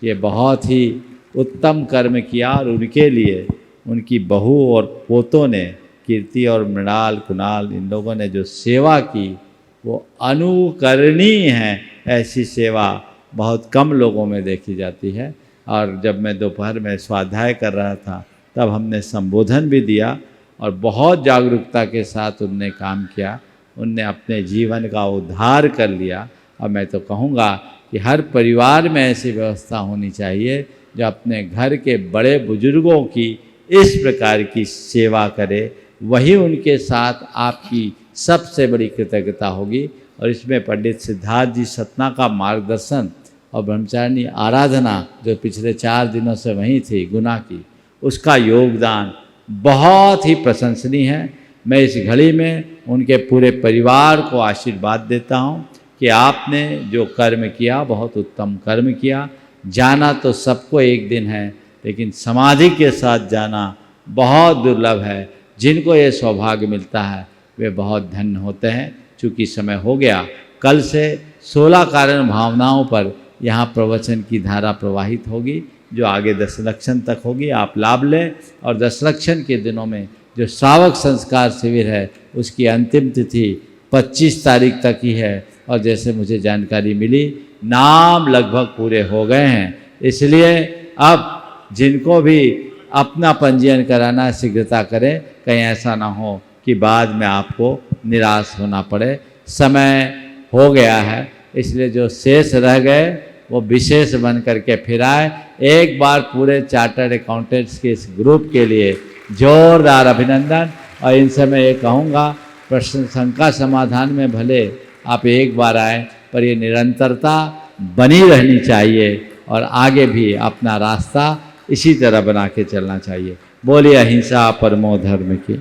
ये बहुत ही उत्तम कर्म किया और उनके लिए उनकी बहू और पोतों ने, कीर्ति और मृणाल, कुणाल, इन लोगों ने जो सेवा की वो अनुकरणीय है। ऐसी सेवा बहुत कम लोगों में देखी जाती है। और जब मैं दोपहर में स्वाध्याय कर रहा था तब हमने संबोधन भी दिया और बहुत जागरूकता के साथ उनने काम किया। उनने अपने जीवन का उद्धार कर लिया। और मैं तो कहूँगा कि हर परिवार में ऐसी व्यवस्था होनी चाहिए जो अपने घर के बड़े बुजुर्गों की इस प्रकार की सेवा करे। वही उनके साथ आपकी सबसे बड़ी कृतज्ञता होगी। और इसमें पंडित सिद्धार्थ जी सतना का मार्गदर्शन और ब्रह्मचारिणी आराधना जो पिछले 4 दिनों से वहीं थी गुना की, उसका योगदान बहुत ही प्रशंसनीय है। मैं इस घड़ी में उनके पूरे परिवार को आशीर्वाद देता हूँ कि आपने जो कर्म किया बहुत उत्तम कर्म किया। जाना तो सबको एक दिन है, लेकिन समाधि के साथ जाना बहुत दुर्लभ है। जिनको ये सौभाग्य मिलता है वे बहुत धन्य होते हैं। चूँकि समय हो गया, कल से 16 कारण भावनाओं पर यहाँ प्रवचन की धारा प्रवाहित होगी, जो आगे दशलक्षण तक होगी। आप लाभ लें। और दशलक्षण के दिनों में जो श्रावक संस्कार शिविर है उसकी अंतिम तिथि 25 तारीख तक ही है। और जैसे मुझे जानकारी मिली, नाम लगभग पूरे हो गए हैं। इसलिए अब जिनको भी अपना पंजीयन कराना है शीघ्रता करें, कहीं ऐसा ना हो कि बाद में आपको निराश होना पड़े। समय हो गया है, इसलिए जो शेष रह गए वो विशेष बन करके फिर आए। एक बार पूरे चार्टर्ड अकाउंटेंट्स के इस ग्रुप के लिए जोरदार अभिनंदन। और इनसे मैं ये कहूँगा, प्रश्न शंका समाधान में भले आप एक बार आए, पर ये निरंतरता बनी रहनी चाहिए और आगे भी अपना रास्ता इसी तरह बना के चलना चाहिए। बोलिए अहिंसा परमो धर्म की।